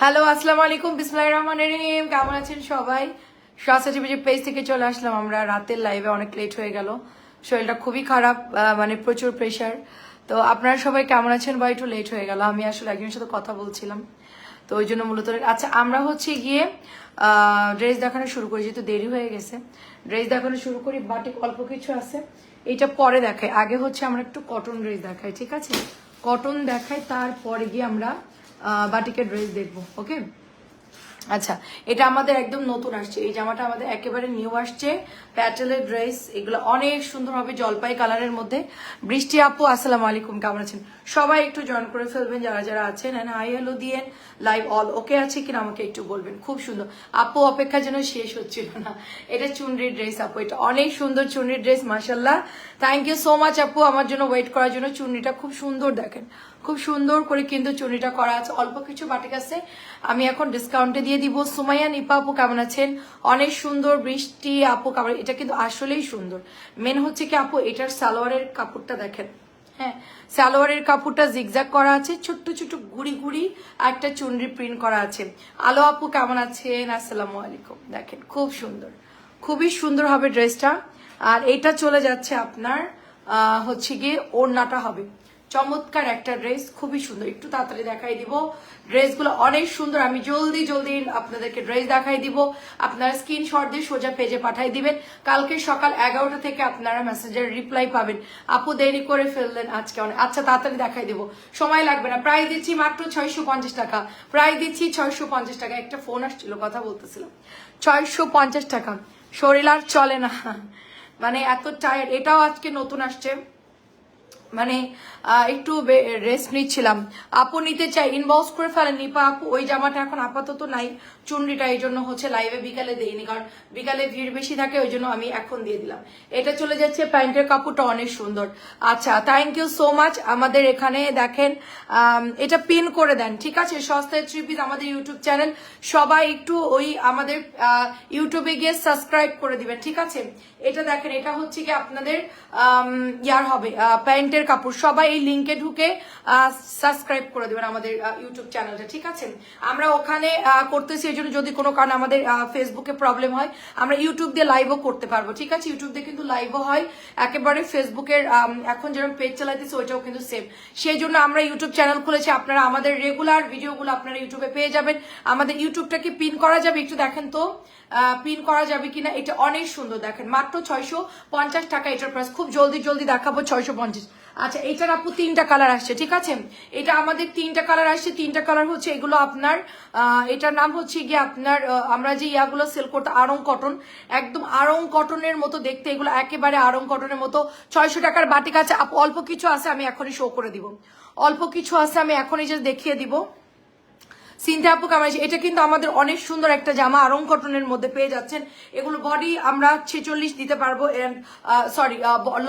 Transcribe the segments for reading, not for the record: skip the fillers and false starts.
Hello, আসসালামু আলাইকুম, বিসমিল্লাহির রহমানির রহিম। কেমন আছেন সবাই? শাস্ত্রা টিভির পেজ থেকে চলে আসলাম আমরা রাতের লাইভে, অনেক লেট হয়ে গেল, শরীরটা খুবই খারাপ, মানে প্রচুর প্রেশার। তো আপনারা সবাই কেমন আছেন? বা একটু লেট হয়ে গেল, আমি আসলে একজনের সাথে কথা বলছিলাম, তো ওই জন্য মূলত। আচ্ছা, আমরা হচ্ছে গিয়ে ড্রেস দেখানো শুরু করি, যেহেতু দেরি হয়ে গেছে। ড্রেস দেখানো শুরু করি, বাটিক অল্প কিছু আছে, এটা পরে দেখাই। আগে হচ্ছে আমরা একটু কটন ড্রেস দেখাই, ঠিক আছে? কটন দেখাই, তারপরে গিয়ে আমরা বাটিকের ড্রেস দেখবো, ওকে? আচ্ছা, এটা আমাদের একদম নতুন আসছে, এই জামাটা আমাদের একেবারে নিউ আসছে, প্যাটেলের ড্রেস। এগুলো অনেক সুন্দর হবে, জলপাই কালারের মধ্যে। বৃষ্টি আপু, আসসালামু আলাইকুম, কেমন আছেন? সবাই একটু জয়েন করে ফেলবেন যারা যারা আছেন। হ্যাঁ, হাই হ্যালো দিয়ে লাইভ অল ওকে আছে কিনা আমাকে একটু বলবেন। খুব সুন্দর আপু, অপেক্ষা যেন শেষ হচ্ছিল না। এটা চুনরির ড্রেস আপু, এটা অনেক সুন্দর চুনরির ড্রেস, মাশাল্লাহ। থ্যাংক ইউ সো মাচ আপু আমার জন্য ওয়েট করার জন্য। চুনরিটা খুব সুন্দর, দেখেন খুব সুন্দর করে কিন্তু চুনরিটা করা আছে। অল্প কিছু বাটিক আছে, আমি এখন ডিসকাউন্টে দিয়ে দিব। সুমাইয়া নিপা আপু কেমন আছেন? অনেক সুন্দর। বৃষ্টি আপু কেমন? এটা কিন্তু আসলেই সুন্দর। মেন হচ্ছে কি আপু, এটার সালোয়ারের কাপড়টা দেখেন। হ্যাঁ, সালোয়ারের কাপড়টা জিগজাগ করা আছে, ছোট্ট ছোট্ট গুড়ি গুড়ি একটা চুনরি প্রিন্ট করা আছে। আলো আপু কেমন আছেন? আসসালামু আলাইকুম। দেখেন খুব সুন্দর, খুবই সুন্দর হবে ড্রেসটা। আর এটা চলে যাচ্ছে আপনার হচ্ছে গিয়ে ওড়নাটা হবে চমৎকার একটা ড্রেস, খুবই সুন্দর। একটু তাড়াতাড়ি দেখাই দিব, ড্রেসগুলো অনেক সুন্দর। আমি জলদি জলদি আপনাদেরকে ড্রেস দেখাই দিব, আপনারা স্ক্রিনশট দিয়ে সোজা পেজে পাঠাই দিবেন। কালকে সকাল 11টা থেকে আপনারা মেসেঞ্জার রিপ্লাই পাবেন। আপু দেরি করে ফেললেন আজকে অনেক। আচ্ছা, তাড়াতাড়ি দেখাই দিব, সময় লাগবে না। প্রাইস দিচ্ছি মাত্র 650 টাকা, প্রাইস দিচ্ছি 650 টাকা। একটা ফোন আসছিল, কথা বলতেছিলাম। 650 টাকা, শরীর আর চলে না, মানে এত টায়ার্ড। এটাও আজকে নতুন আসছে, মানে একটু রেস্ট নিচ্ছিলাম। আপু নিতে চাই, ইনবক্স করে ফেলেন নিপা আপু। ওই জামাটা এখন আপাতত নাই, চুনরিটা, এই জন্য হচ্ছে লাইভে বিকালে দেইনি, কারণ বিকালে ভিড় বেশি থাকে, ওই জন্য আমি এখন দিয়ে দিলাম। এটা চলে যাচ্ছে, প্যান্টের কাপড়টা অনেক সুন্দর। আচ্ছা, থ্যাংক ইউ সো মাচ। আমাদের এখানে দেখেন, এটা পিন করে দেন, ঠিক আছে? সস্তায় থ্রি পিস আমাদের ইউটিউব চ্যানেল, সবাই একটু ওই আমাদের ইউটিউবে গিয়ে সাবস্ক্রাইব করে দিবেন, ঠিক আছে? এটা দেখেন, এটা হচ্ছে কি আপনাদের ইয়ার হবে প্যান্টের কাপড়। সবাই এই লিঙ্কে ঢুকে সাবস্ক্রাইব করে দেবেন আমাদের ইউটিউব চ্যানেলটা, ঠিক আছে? আমরা ওখানে করতেছি, এই জন্য যদি কোনো কারণে আমাদের ফেসবুকে প্রবলেম হয়, আমরা ইউটিউব দিয়ে লাইভও করতে পারবো, ঠিক আছে? ইউটিউব দিয়ে কিন্তু লাইভও হয় একেবারে। ফেসবুকের এখন যেরকম পেজ চালাইতেছে, ওইটাও কিন্তু সেম। সেই জন্য আমরা ইউটিউব চ্যানেল খুলেছি, আপনারা আমাদের রেগুলার ভিডিওগুলো আপনারা ইউটিউবে পেয়ে যাবেন। আমাদের ইউটিউবটা কি পিন করা যাবে? একটু দেখেন তো পিন করা যাবে কিনা। এটা অনেক সুন্দর, দেখেন মাত্র 650 টাকা এটার প্রাইস। খুব জলদি জলদি দেখাবো, 650। আচ্ছা, এটার আপু 3টা কালার আসছে, ঠিক আছে? এটা আমাদের 3টা কালার আসছে। 3টা কালার হচ্ছে এগুলো আপনার, এটার নাম হচ্ছে গিয়ে আপনার, আমরা যে ইয়াগুলো সেল করতে, আড়ং কটন, একদম আড়ং কটনের মতো দেখতে, এগুলো একেবারে আড়ং কটনের মতো। 600 টাকার বাটিক আছে আপু, অল্প কিছু আছে, আমি এখনই শো করে দিব। অল্প কিছু আছে, আমি এখনই জাস্ট দেখিয়ে দিব। সিনথিয়া আপু কেমন আছে? এটা কিন্তু আমাদের অনেক সুন্দর একটা জামা, আড়ং কটনের মধ্যে পেয়ে যাচ্ছেন। এগুলো বডি আমরা 46 দিতে পারবো, সরি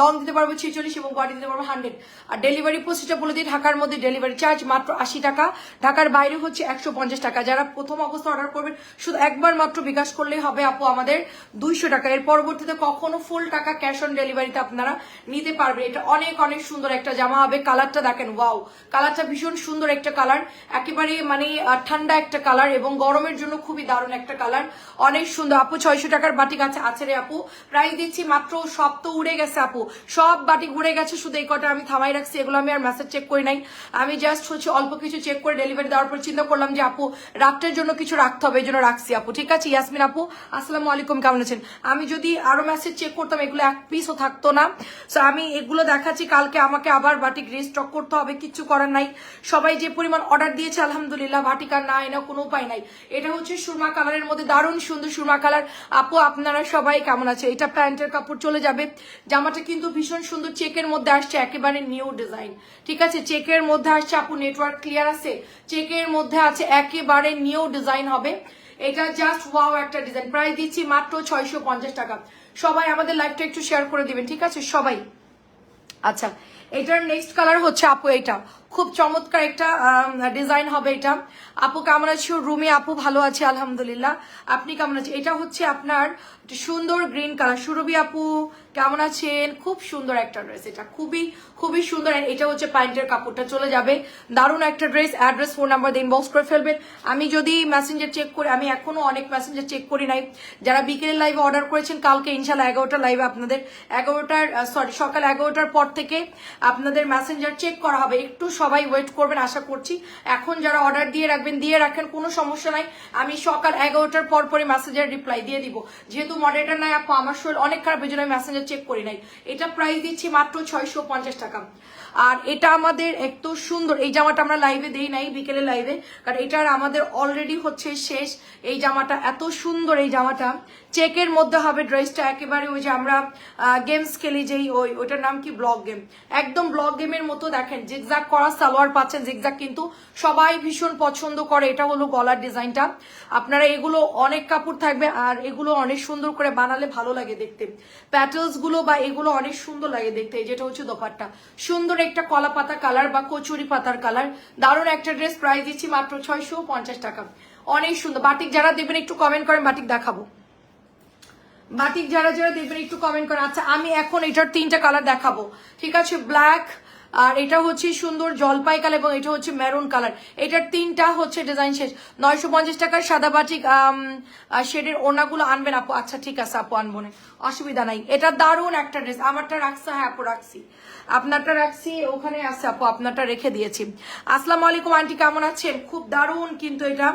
লং দিতে পারবো 46 এবং বডি দিতে পারবো 100। আর ডেলিভারি প্রসেসটা বলে দিই, ঢাকার মধ্যে ডেলিভারি চার্জ মাত্র 80 টাকা, ঢাকার বাইরে হচ্ছে 150 টাকা। যারা প্রথম অবস্থা অর্ডার করবেন, শুধু একবার মাত্র বিকাশ করলেই হবে আপু আমাদের 200 টাকা। এর পরবর্তীতে কখনো ফুল টাকা ক্যাশ অন ডেলিভারিতে আপনারা নিতে পারবেন। এটা অনেক অনেক সুন্দর একটা জামা হবে। কালারটা দেখেন, ওয়াও, কালারটা ভীষণ সুন্দর একটা কালার, একেবারে মানে ঠান্ডা একটা কালার এবং গরমের জন্য খুবই দারুণ একটা কালার, অনেক সুন্দর আপু। 600 টাকার বাটিক আছে রে আপু, প্রাইস দিচ্ছি মাত্র। সব তো উড়ে গেছে আপু, সব বাটিক উড়ে গেছে, শুধু এই কটা আমি থামাই রাখছি। এগুলো আমি আর মেসেজ চেক করি নাই, আমি জাস্ট হচ্ছে অল্প কিছু চেক করে ডেলিভারি দেওয়ার পর চিন্তা করলাম যে আপু রাত্রের জন্য কিছু রাখতে হবে, এই জন্য রাখছি আপু, ঠিক আছে? ইয়াসমিন আপু, আসসালামু আলাইকুম, কেমন আছেন? আমি যদি আরো মেসেজ চেক করতাম, এগুলো এক পিসও থাকতো না। সো আমি এগুলো দেখাচ্ছি, কালকে আমাকে আবার বাটিক রিস্টক করতে হবে, কিচ্ছু করার নাই। সবাই যে পরিমাণ অর্ডার দিয়েছে আলহামদুলিল্লাহ, বাটিক আর নাই না কোনো উপায় নাই। এটা হচ্ছে সুরমা কালারের মধ্যে, দারুণ সুন্দর সুরমা কালার। আপু আপনারা সবাই কেমন আছে? এটা প্যান্টের কাপড় চলে যাবে। জামাটা কিন্তু ভীষণ সুন্দর, চেকের মধ্যে আসছে, একেবারে নিউ ডিজাইন, ঠিক আছে? চেকের মধ্যে আসছে আপু, নেটওয়ার্ক ক্লিয়ার আছে? চেকের মধ্যে আছে, একেবারে নিউ ডিজাইন হবে। এটা জাস্ট ওয়াও একটা ডিজাইন। প্রাইস দিচ্ছি মাত্র 650 টাকা। সবাই আমাদের লাইভটা একটু শেয়ার করে দিবেন, ঠিক আছে সবাই? আচ্ছা, এটার নেক্সট কালার হচ্ছে আপু, এটা খুব চমৎকার একটা ডিজাইন হবে এটা। আপু কেমন আছো? রুমে আপু ভালো আছে আলহামদুলিল্লাহ, আপনি কেমন আছেন? এটা হচ্ছে আপনার সুন্দর গ্রিন কালার। সুরভি আপু কেমন আছেন? খুব সুন্দর একটা ড্রেস, এটা খুবই খুবই সুন্দর। এটা হচ্ছে প্যান্টের কাপড়টা চলে যাবে, দারুণ একটা ড্রেস। অ্যাড্রেস ফোন নাম্বার দিয়ে ইনবক্স করে ফেলবেন। আমি যদি মেসেঞ্জার চেক করি, আমি এখনো অনেক মেসেঞ্জার চেক করি নাই। যারা বিকেলের লাইভে অর্ডার করেছেন, কালকে ইনশাল্লাহ 11টার লাইভে আপনাদের সকাল 11টার পর থেকে আপনাদের মেসেঞ্জার চেক করা হবে। একটু সবাই ওয়েট করবেন আশা করছি। এখন যারা অর্ডার দিয়ে রাখবেন দিয়ে রাখেন, কোনো সমস্যা নাই। আমি সকাল 11টার পর পরে মেসেঞ্জার রিপ্লাই দিয়ে দিব। যেহেতু মডারেটর নাই আপু, আমার শরীর অনেক খারাপ, এই জন্য আমি মেসেঞ্জার চেক করি নাই। এটা প্রাইস দিচ্ছি মাত্র 650 টাকা। আর এটা আমাদের এত সুন্দর, এই জামাটা আমরা লাইভে দেই নাই বিকেলে লাইভে, কারণ এটার আমাদের অলরেডি হচ্ছে শেষ। এই জামাটা এত সুন্দর, এই জামাটা চেকের মধ্যে হবে ড্রেসটা, একেবারে ওই যে আমরা গেমস খেলি যেই ওইটার নাম কি, ব্লক গেম, একদম ব্লক গেমের মতো। দেখেন জিগজাগ করা সালোয়ার পাচ্ছেন, জিগজাগ কিন্তু সবাই ভীষণ পছন্দ করে। এটা হলো গলার ডিজাইনটা। আপনারা এগুলো অনেক কাপড় থাকবে, আর এগুলো অনেক সুন্দর করে বানালে ভালো লাগে দেখতে। প্যাটেলস গুলো বা এগুলো অনেক সুন্দর লাগে দেখতে। যেটা হচ্ছে দোপাট্টা, সুন্দর একটা কলা পাতা কালার বা কচুরি পাতার কালার, দারুণ একটা ড্রেস। প্রাইস দিচ্ছি মাত্র 650 টাকা। অনেক সুন্দর। বাটিক যারা দেবেন একটু কমেন্ট করেন, বাটিক দেখাবো। বাটিক যারা যারা দেখবেন একটু কমেন্ট করেন। আচ্ছা, আমি এখন এটার 3টা কালার দেখাবো, ঠিক আছে? ব্ল্যাক, আর এটা হচ্ছে সুন্দর জলপাই কালার, এবং এটা হচ্ছে মেরুন কালার। এটার 3টা হচ্ছে ডিজাইন শেষ। 950 টাকার সাদা বাটিক শেডের ওনাগুলো আনবেন আপু। আচ্ছা ঠিক আছে আপু, আনবো না, অসুবিধা নাই। এটা দারুণ একটা ড্রেস। আমারটা রাখছে, হ্যাঁ আপু রাখছি, আপনারটা রাখছি, ওখানে আছে আপু, আপনারটা রেখে দিয়েছি। আসসালামু আলাইকুম আন্টি, কেমন আছেন? খুব দারুণ কিন্তু এটা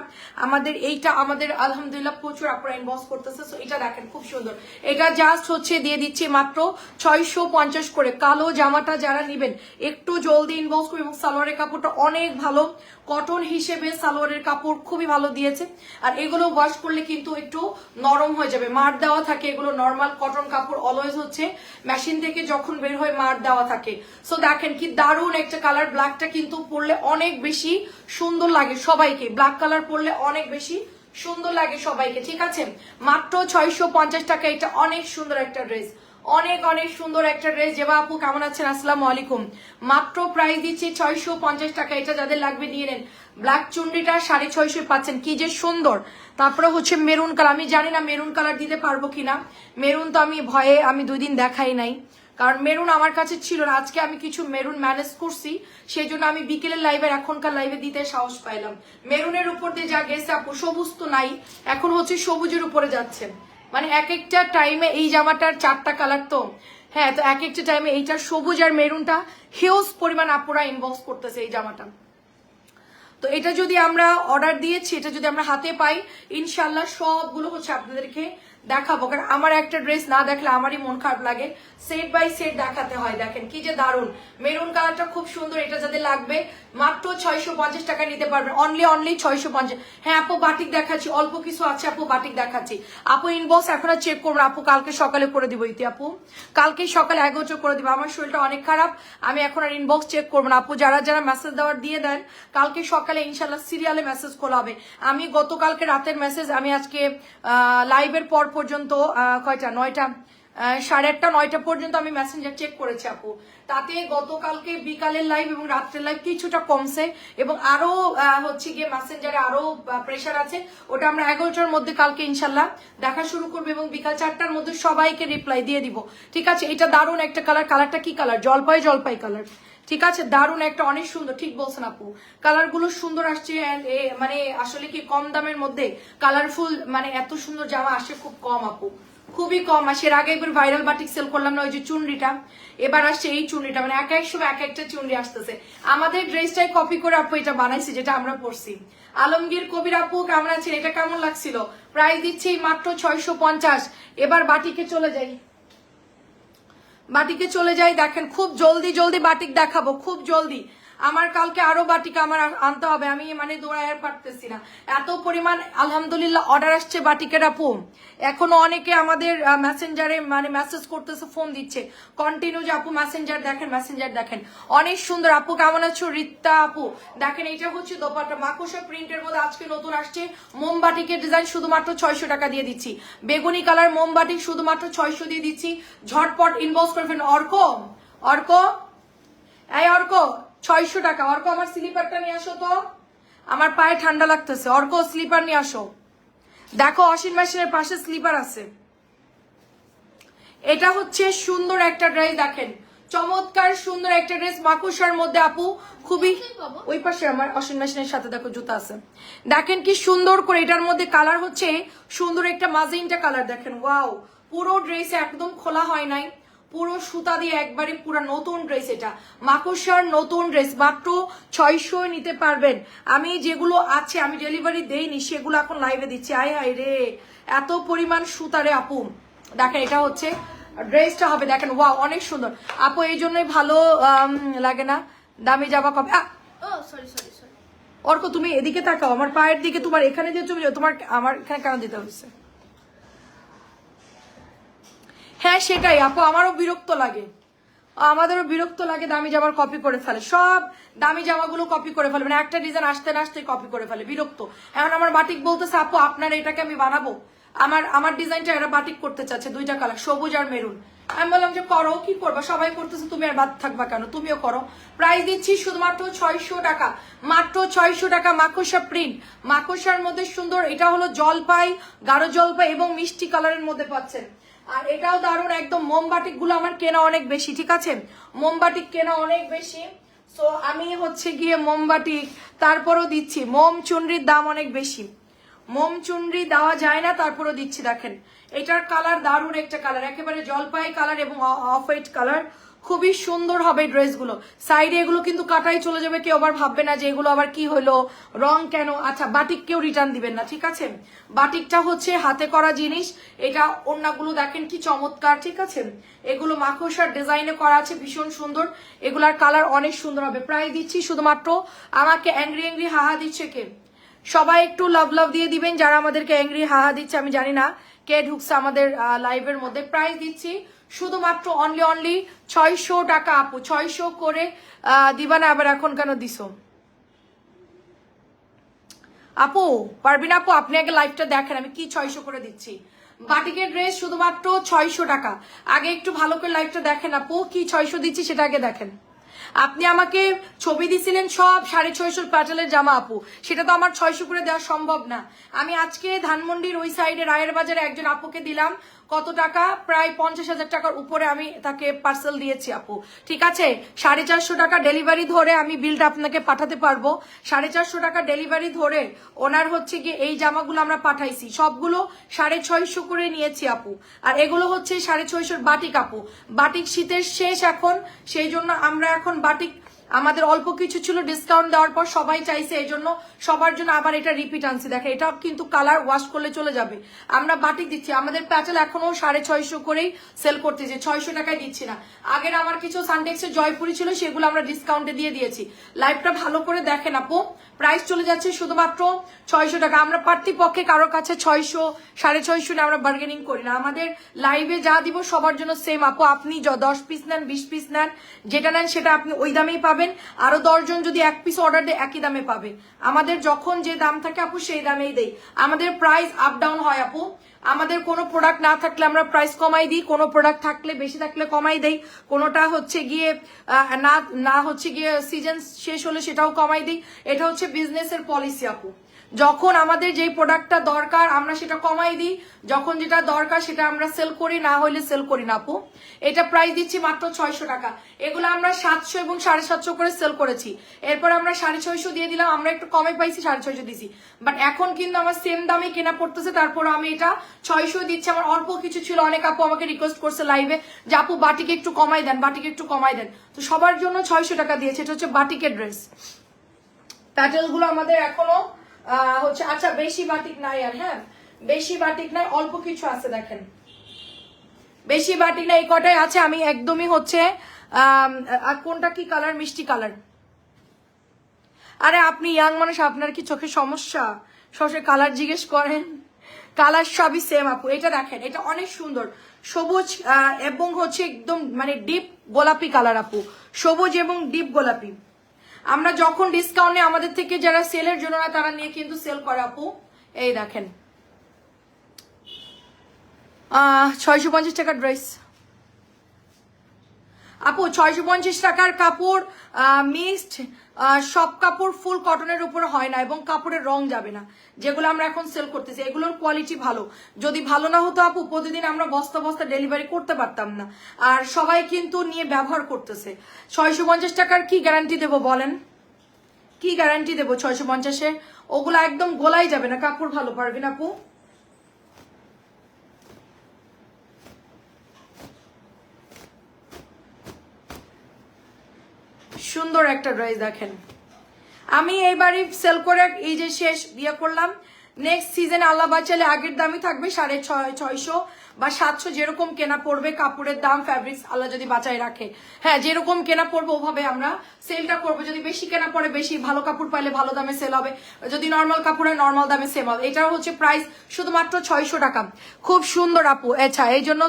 আমাদের, এইটা আমাদের আলহামদুলিল্লাহ প্রচুর আপনারা ইনবক্স করতেছে। এটা দেখেন খুব সুন্দর। এটা জাস্ট হচ্ছে দিয়ে দিচ্ছি মাত্র 650 করে। কালো জামাটা যারা নিবেন একটু জলদি ইনবক্স করুন। এবং সালোয়ারের কাপড়টা অনেক ভালো, কটন হিসেবে সালোয়ারের কাপড় খুবই ভালো দিয়েছে। আর এগুলো ওয়াশ করলে কিন্তু একটু নরম হয়ে যাবে, মার দেওয়া থাকে। এগুলো নর্মাল কটন কাপড়, অলওয়েজ হচ্ছে মেশিন থেকে যখন বের হয় মার দেওয়া থাকে। সো দেখেন কি দারুণ একটা কালার। ব্ল্যাকটা কিন্তু পরলে অনেক বেশি সুন্দর লাগে সবাইকে, ব্ল্যাক কালার পরলে অনেক বেশি সুন্দর লাগে সবাইকে, ঠিক আছে? মাত্র 650 টাকা। এটা অনেক সুন্দর একটা ড্রেস, অনেক অনেক সুন্দর একটা ড্রেস। জেবা আপু কেমন আছেন? আসসালামু আলাইকুম। মাত্র প্রাইস দিচ্ছি 650 টাকা। এটা যাদের লাগবে নিয়ে নেন। ব্ল্যাক চুন্ডিটা 650 পাচ্ছেন, কি যে সুন্দর। তারপরে হচ্ছে মেরুন কালার, আমি জানি না মেরুন কালার দিতে পারবো কিনা। মেরুন তো আমি ভয়ে 2 দিন দেখাই নাই, কারণ মেরুন আমার কাছে ছিল না। আজকে আমি কিছু মেরুন ম্যানেজ করছি, সেই জন্য আমি বিকেলের লাইভে, এখনকার লাইভে দিতে সাহস পাইলাম। মেরুনের উপর দিয়ে যা গেছে আপু, সবুজ তো নাই, এখন হচ্ছে সবুজের উপরে যাচ্ছে। মানে এক একটা টাইমে এই জামাটার 4টা কালার তো, হ্যাঁ, তো এক একটা টাইমে এইটার সবুজ আর মেরুনটা হিউজ পরিমাণ আপুরা ইনবক্স করতেছে এই জামাটা। তো এটা যদি আমরা অর্ডার দিয়েছি, এটা যদি আমরা হাতে পাই, ইনশাল্লাহ সবগুলো হচ্ছে আপনাদেরকে দেখাবো। কারণ আমার একটা ড্রেস না দেখলে আমারই মন খারাপ লাগে, সেট বাই সেট দেখাতে হয়। দেখেন কি যে দারুন, মেরুন কালারটা খুব সুন্দর। এটা যাদের লাগবে মাত্র 650 টাকা নিতে পারবেন, অনলি 650। হ্যাঁ আপু বাটিক দেখাচ্ছি, অল্প কিছু আছে আপু, বাটিক দেখাচ্ছি আপু। ইনবক্স এখন আর চেক করবো আপু, কালকে সকালে করে দিব। ইতি আপু কালকে সকালে 11 করে দিব। আমার শরীরটা অনেক খারাপ, আমি এখন আর ইনবক্স চেক করবো না আপু। যারা যারা মেসেজ দেওয়ার দিয়ে দেন, কালকে সকালে ইনশাল্লাহ সিরিয়ালে মেসেজ খোলা হবে। আমি গতকালকে রাতের মেসেজ, আমি আজকে লাইভের পর পর্যন্ত কয়টা, 9টা, 8:30 9টা পর্যন্ত আমি মেসেঞ্জার চেক করেছি আপু। তাতে গতকালকে বিকালের লাইভ এবং রাত্রের লাইভ কিছুটা কমছে, এবং আরো হচ্ছে গিয়ে মেসেঞ্জারে আরো প্রেশার আছে। ওটা আমরা 11টার মধ্যে কালকে ইনশাল্লাহ দেখা শুরু করবো, এবং বিকাল 4টার মধ্যে সবাইকে রিপ্লাই দিয়ে দিব, ঠিক আছে? এটা দারুণ একটা কালার। কালারটা কি কালার? জলপাই কালার, ঠিক আছে? দারুণ একটা, অনেক সুন্দর, ঠিক বলছেন আপু। কালার গুলো সুন্দর আসছে, মানে আসলে কি কম দামের মধ্যে কালারফুল, মানে এত সুন্দর জামা আসে খুব কম আপু, খুবই কম আসে। এর আগে একবার ভাইরাল বাটিক সেল করলাম না, ওই যে চুনরিটা, এবার আসছে এই চুনরিটা। মানে এক এক সময় এক একটা চুনরি আসতেছে। আমাদের ড্রেসটাই কপি করে আপু এটা বানাইছি, যেটা আমরা পরছি। আলমগীর কবির আপু কেমন আছেন? এটা কেমন লাগছিল? প্রাইস দিচ্ছি মাত্র 650। এবার বাটিকে চলে যাই, বাটিকে চলে যাই। দেখেন খুব জলদি জলদি বাটিক দেখাবো, খুব জলদি। আমার কালকে আরো বাটিক আমার আনতে হবে, আমি মানে দৌড়ায় আর পারতেছি না, এত পরিমাণ আলহামদুলিল্লাহ অর্ডার আসছে বাটিকের আপু। এখনো অনেকে আমাদের মেসেঞ্জারে মানে মেসেজ করতেছে, ফোন দিচ্ছে কন্টিনিউ যে আপু মেসেঞ্জার দেখেন, মেসেঞ্জার দেখেন। অনেক সুন্দর আপু, কেমন আছো? রিত্তা আপু দেখেন, এটা হচ্ছে দোপাট্টা মাকড়সা প্রিন্টের মধ্যে আজকে নতুন আসছে। মোমবাটিকের ডিজাইন শুধুমাত্র 600 টাকা দিয়ে দিচ্ছি। বেগুনি কালার মোমবাটিক শুধুমাত্র 600 দিয়ে দিচ্ছি। ঝটপট ইনবক্স করবেন। অর্ক, এই অর্ক, 600 টাকা। অর্ক আমার স্লিপারটা নিয়ে আসো তো, আমার পায়ে ঠান্ডা লাগতেছে। অর্ক স্লিপার নিয়ে আসো। দেখো ওয়াশিং মেশিনের পাশে স্লিপার আছে। এটা হচ্ছে সুন্দর একটা ড্রেস, দেখেন চমৎকার সুন্দর একটা ড্রেস মাকুসার মধ্যে আপু, খুবই। ওই পাশে আমার ওয়াশিং মেশিনের সাথে দেখো জুতা আছে। দেখেন কি সুন্দর করে, এটার মধ্যে কালার হচ্ছে সুন্দর একটা মাজেন্টা কালার। দেখেন ওয়াও, পুরো ড্রেস একদম খোলা হয় নাই, পুরো সুতা দিয়ে একবারে পুরো নতুন ড্রেস। এটা মাকুসার নতুন ড্রেস, মাত্র 600 নিতে পারবেন। আমি যেগুলো আছে আমি ডেলিভারি দেইনি সেগুলো এখন লাইভে দিচ্ছি। আয় হায় রে, এত পরিমাণ সুতারে আপু। দেখেন এটা হচ্ছে ড্রেসটা হবে, দেখেন ওয়াও অনেক সুন্দর আপু, এই জন্যই ভালো লাগে না দামি জামা কবে। অর্ক তুমি এদিকে তাকাও, আমার পায়ের দিকে, তোমার এখানে দিয়ে তুমি তোমার আমার এখানে কেন দিতে হচ্ছে? হ্যাঁ সেটাই আপু, আমারও বিরক্ত লাগে, আমাদেরও বিরক্ত লাগে, দামি জামার কপি করে ফেলে, সব দামি জামাগুলো কপি করে ফেলে, মানে একটা ডিজাইন আসতে না আসতে কপি করে ফেলে, বিরক্ত। এখন আমার বাটিক বলতেছে আপু আপনার এটাকে আমি বানাবো, আমার ডিজাইনটা এরা বাটিক করতে চাচ্ছে, 2টা কালার সবুজ আর মেরুন। আমি বললাম যে করো, কি করবা, সবাই করতেছে, তুমি আর বাদ থাকবা কেন, তুমিও করো। প্রাইস দিচ্ছি শুধুমাত্র 600 টাকা, মাত্র 600 টাকা। মাকড়সা প্রিন্ট, মাকড়সার মধ্যে সুন্দর, এটা হলো জলপাই, গাঢ় জলপাই এবং মিষ্টি কালারের মধ্যে পাচ্ছেন। আর এটাও দারুণ, একদম মোমবাটিক গুলো আমার কেনা অনেক বেশি, ঠিক আছে, মোমবাটিক কেনা অনেক বেশি। সো আমি হচ্ছে গিয়ে মোমবাটিক, তারপরও দিচ্ছি, মোম চুনরির দাম অনেক বেশি, মোম চুনরি দেওয়া যায় না, তারপরও দিচ্ছি। দেখেন এটার কালার দারুণ একটা কালার, একেবারে জলপাই কালার এবং অফ হোয়াইট কালার, খুবই সুন্দর হবে ড্রেসগুলো। সাইডে এগুলো কিন্তু কাটাই চলে যাবে, কেউ আবার ভাববে না যে এগুলো আবার কি হলো, রং কেন। আচ্ছা বাটিক কেউ রিটার্ন দিবেন না, ঠিক আছে, বাটিকটা হচ্ছে হাতে করা জিনিস। এটা ওড়নাগুলো দেখেন কি চমৎকার, ঠিক আছে, এগুলো মাকড়সার ডিজাইনে করা আছে, ভীষণ সুন্দর, এগুলার কালার অনেক সুন্দর হবে। প্রাইস দিচ্ছি শুধুমাত্র, আমাকে অ্যাংরি অ্যাংরি হাহা দিচ্ছে কে, সবাই একটু লাভ লাভ দিয়ে দিবেন যারা আমাদেরকে অ্যাংরি হাহা দিচ্ছে, আমি জানি না কে ঢুকছে আমাদের লাইভের মধ্যে। প্রাইস দিচ্ছি শুধুমাত্র অনলি 600 টাকা আপু, 600 করে দিবা না আবার এখন কেন দিছো আপু? পারবিন আপু, আপনি আগে লাইভটা দেখেন আমি কি 600 করে দিচ্ছি। বাটিকের ড্রেস শুধুমাত্র 600 টাকা, আগে একটু ভালো করে লাইভটা দেখেন আপু, কি 600 দিচ্ছি সেটা আগে দেখেন। আপনি আমাকে ছবি দিছিলেন সব 650 প্যাটেলের জামা আপু, সেটা তো আমার 600 করে দেওয়া সম্ভব না। আমি আজকে ধানমন্ডির ওই সাইডে রায়ের বাজারে একজন আপুকে দিলাম, কত টাকা, প্রায় 50,000 টাকার উপরে আমি তাকে পার্সেল দিয়েছি আপু, ঠিক আছে। 450 টাকা ডেলিভারি ধরে আমি বিলটা আপনাকে পাঠাতে পারবো, 450 টাকা ডেলিভারি ধরে ওনার হচ্ছে কি এই জামাগুলো আমরা পাঠাইছি, সবগুলো 650 করে নিয়েছি আপু। আর এগুলো হচ্ছে 650 বাটিক আপু, বাটিক শীতের শেষ এখন, সেই জন্য আমরা এখন বাটিক, আমাদের অল্প কিছু ছিল, ডিসকাউন্ট দেওয়ার পর সবাই চাইছে, এই জন্য সবার জন্য আবার এটা রিপিট আনছি। দেখে এটা কিন্তু কালার ওয়াশ করলে চলে যাবে, আমরা বাটিক দিচ্ছি, আমাদের প্যাটেল এখনো 650 করেই সেল করতেছি, 600 টাকায় দিচ্ছি না। আগের আমার কিছু সানডেক্সের জয়পুরি ছিল, সেগুলো আমরা ডিসকাউন্টে দিয়ে দিয়েছি। লাইভটা ভালো করে দেখেন আপু, প্রাইস চলে যাচ্ছে শুধুমাত্র 600 টাকা। আমরা পার্থিপক্ষে কারোর কাছে 600 650 আমরা বার্গেনিং করি না, আমাদের লাইভে যা দিব সবার জন্য সেম আপু। আপনি 10 পিস নেন 20 পিস নেন, যেটা নেন সেটা আপনি ওই দামেই পাবেন, আরো 10 জন যদি 1 পিস অর্ডার দেয় একই দামে পাবে। আমাদের যখন যে দাম থাকে আপু সেই দামেই দেই, আমাদের প্রাইস আপ ডাউন হয় আপু। আমাদের কোনো প্রোডাক্ট না থাকলে আমরা প্রাইস কমাই দিই, কোনো প্রোডাক্ট থাকলে বেশি থাকলে কমাই দেই, কোনোটা হচ্ছে গিয়ে না হচ্ছে গিয়ে সিজন শেষ হলে সেটাও কমাই দিই। এটা হচ্ছে বিজনেসের পলিসি আপু, যখন আমাদের যেই প্রোডাক্টটা দরকার আমরা সেটা কমাই দিই, যখন যেটা দরকার সেটা আমরা সেল করি, না হইলে সেল করি না আপু। এটা প্রাইস দিচ্ছি মাত্র 600 টাকা। এগুলো আমরা 700 এবং 750 করে সেল করেছি, এরপর আমরা 650 দিয়ে দিলাম, আমরা একটু কমে পাইছি 650 দিছি, বাট এখন কিন্তু আমার সেম দামে কেনা পড়তেছে, তারপর আমি এটা 600 দিচ্ছি। আমার অল্প কিছু ছিল, অনেক আপু আমাকে রিকোয়েস্ট করছে লাইভে যে আপু বাটিকে একটু কমাই দেন, বাটিকে একটু কমাই দেন, তো সবার জন্য 600 টাকা দিয়েছে। এটা হচ্ছে বাটিকের ড্রেস, প্যাটেল গুলো আমাদের এখনো হচ্ছে, আচ্ছা বেশি বাটিক নাই আর, হ্যাঁ বেশি বাটিক নাই, অল্প কিছু আছে, দেখেন বেশি বাটিক নাই, এই কটাই আছে। আমি একদমই হচ্ছে আর কোনটা কি কালার, মিষ্টি কালার। আরে আপনি ইয়াং মানুষ, আপনার কি চোখের সমস্যা, সবসময় কালার জিজ্ঞেস করেন, কালার সবই সেম আপু। এটা দেখেন, এটা অনেক সুন্দর, সবুজ এবং হচ্ছে একদম মানে ডিপ গোলাপি কালার আপু, সবুজ এবং ডিপ গোলাপি। আমরা যখন ডিসকাউন্টে আমাদের থেকে যারা সেলের জন্য না তারা নিয়ে কিন্তু সেল করে আপু। এই দেখেন 650 টাকার ড্রেস আপু 650 টাকার কাপড় মিক্সড সব কাপড় ফুল কটনের উপর হয় না এবং কাপড়ের রং যাবে না। যেগুলো আমরা এখন সেল করতেছি এগুলোর কোয়ালিটি ভালো। যদি ভালো না হতো আপু প্রতিদিন আমরা বস্তা বস্তা ডেলিভারি করতে পারতাম না। আর সবাই কিন্তু নিয়ে ব্যবহার করতেছে। 650 টাকার কি গ্যারান্টি দেবো বলেন, কি গ্যারান্টি দেবো 650-এ? ওগুলো একদম গোলাই যাবে না, কাপড় ভালো। পারবেন আপু? সুন্দর একটা ড্রেস দেখেন। আমি এইবারই সেল করে এই যে শেষ বিয়ে করলাম। নেক্সট সিজনে আল্লাহ বাঁচালে আগের দামই থাকবে 650 বা 700 যেরকম কেনা পড়বে কাপড়ের দাম, ফ্যাব্রিক্স আল্লাহ যদি বাঁচায় রাখে। হ্যাঁ, যেরকম কেনা পড়বে ওভাবে আমরা সেলটা করবো। যদি বেশি কেনা পড়ে বেশি, ভালো কাপড় পাইলে ভালো দামে সেল হবে, যদি নর্মাল কাপড় হয় নর্মাল দামে সেল হবে। এটা হচ্ছে প্রাইস শুধুমাত্র 600 টাকা। খুব সুন্দর আপু। আচ্ছা, এই জন্য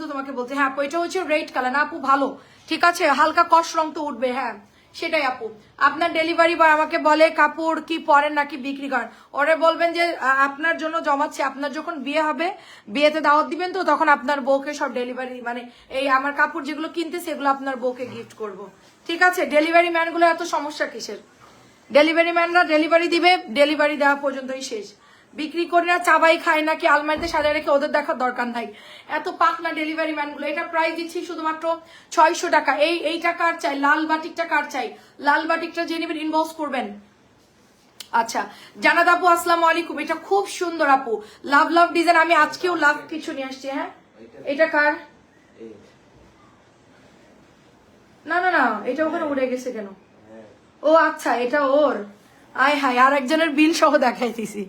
তো তোমাকে বলতে। হ্যাঁ আপু, এটা হচ্ছে রেড কালার না আপু? ভালো, ঠিক আছে, হালকা কস রং তো উঠবে। হ্যাঁ সেটাই আপু। আপনার ডেলিভারি বয় আমাকে বলে কাপড় কি পরেন নাকি বিক্রি করেন? ওরে বলবেন যে আপনার জন্য জমাচ্ছে, আপনার যখন বিয়ে হবে, বিয়েতে দাওয়াত দিবেন তো তখন আপনার বউকে সব ডেলিভারি মানে এই আমার কাপড় যেগুলো কিনতে সেগুলো আপনার বউকে গিফট করব। ঠিক আছে? ডেলিভারি ম্যানগুলো এত সমস্যা কিসের? ডেলিভারি ম্যানরা ডেলিভারি দিবে, ডেলিভারি দেওয়া পর্যন্তই শেষ। বিক্রি করে না, চাবাই খায় নাকি আলমারিতে সাজায় রেখে ওদের দেখার দরকার নাই। এত পাক না ডেলিভারি ম্যানগুলো। এটা প্রাইস দিচ্ছি শুধুমাত্র 600 টাকা। এই টাকা আর চাই, লাল বাটিকটা কার চাই? লাল বাটিকটা যে নেবেন ইনবক্স করবেন। আচ্ছা জানাত আপু আসসালামু আলাইকুম। এটা খুব সুন্দর আপু, লাভ লাভ ডিজাইন। আমি আজকেও লাভ কিছু নিয়ে আসছি। হ্যাঁ এটা কার? না না না, এটা ওখানে উড়ে গেছে কেন? ও আচ্ছা, এটা ওর। আয় হায়, আর একজনের বিল সহ দেখাইতেছি।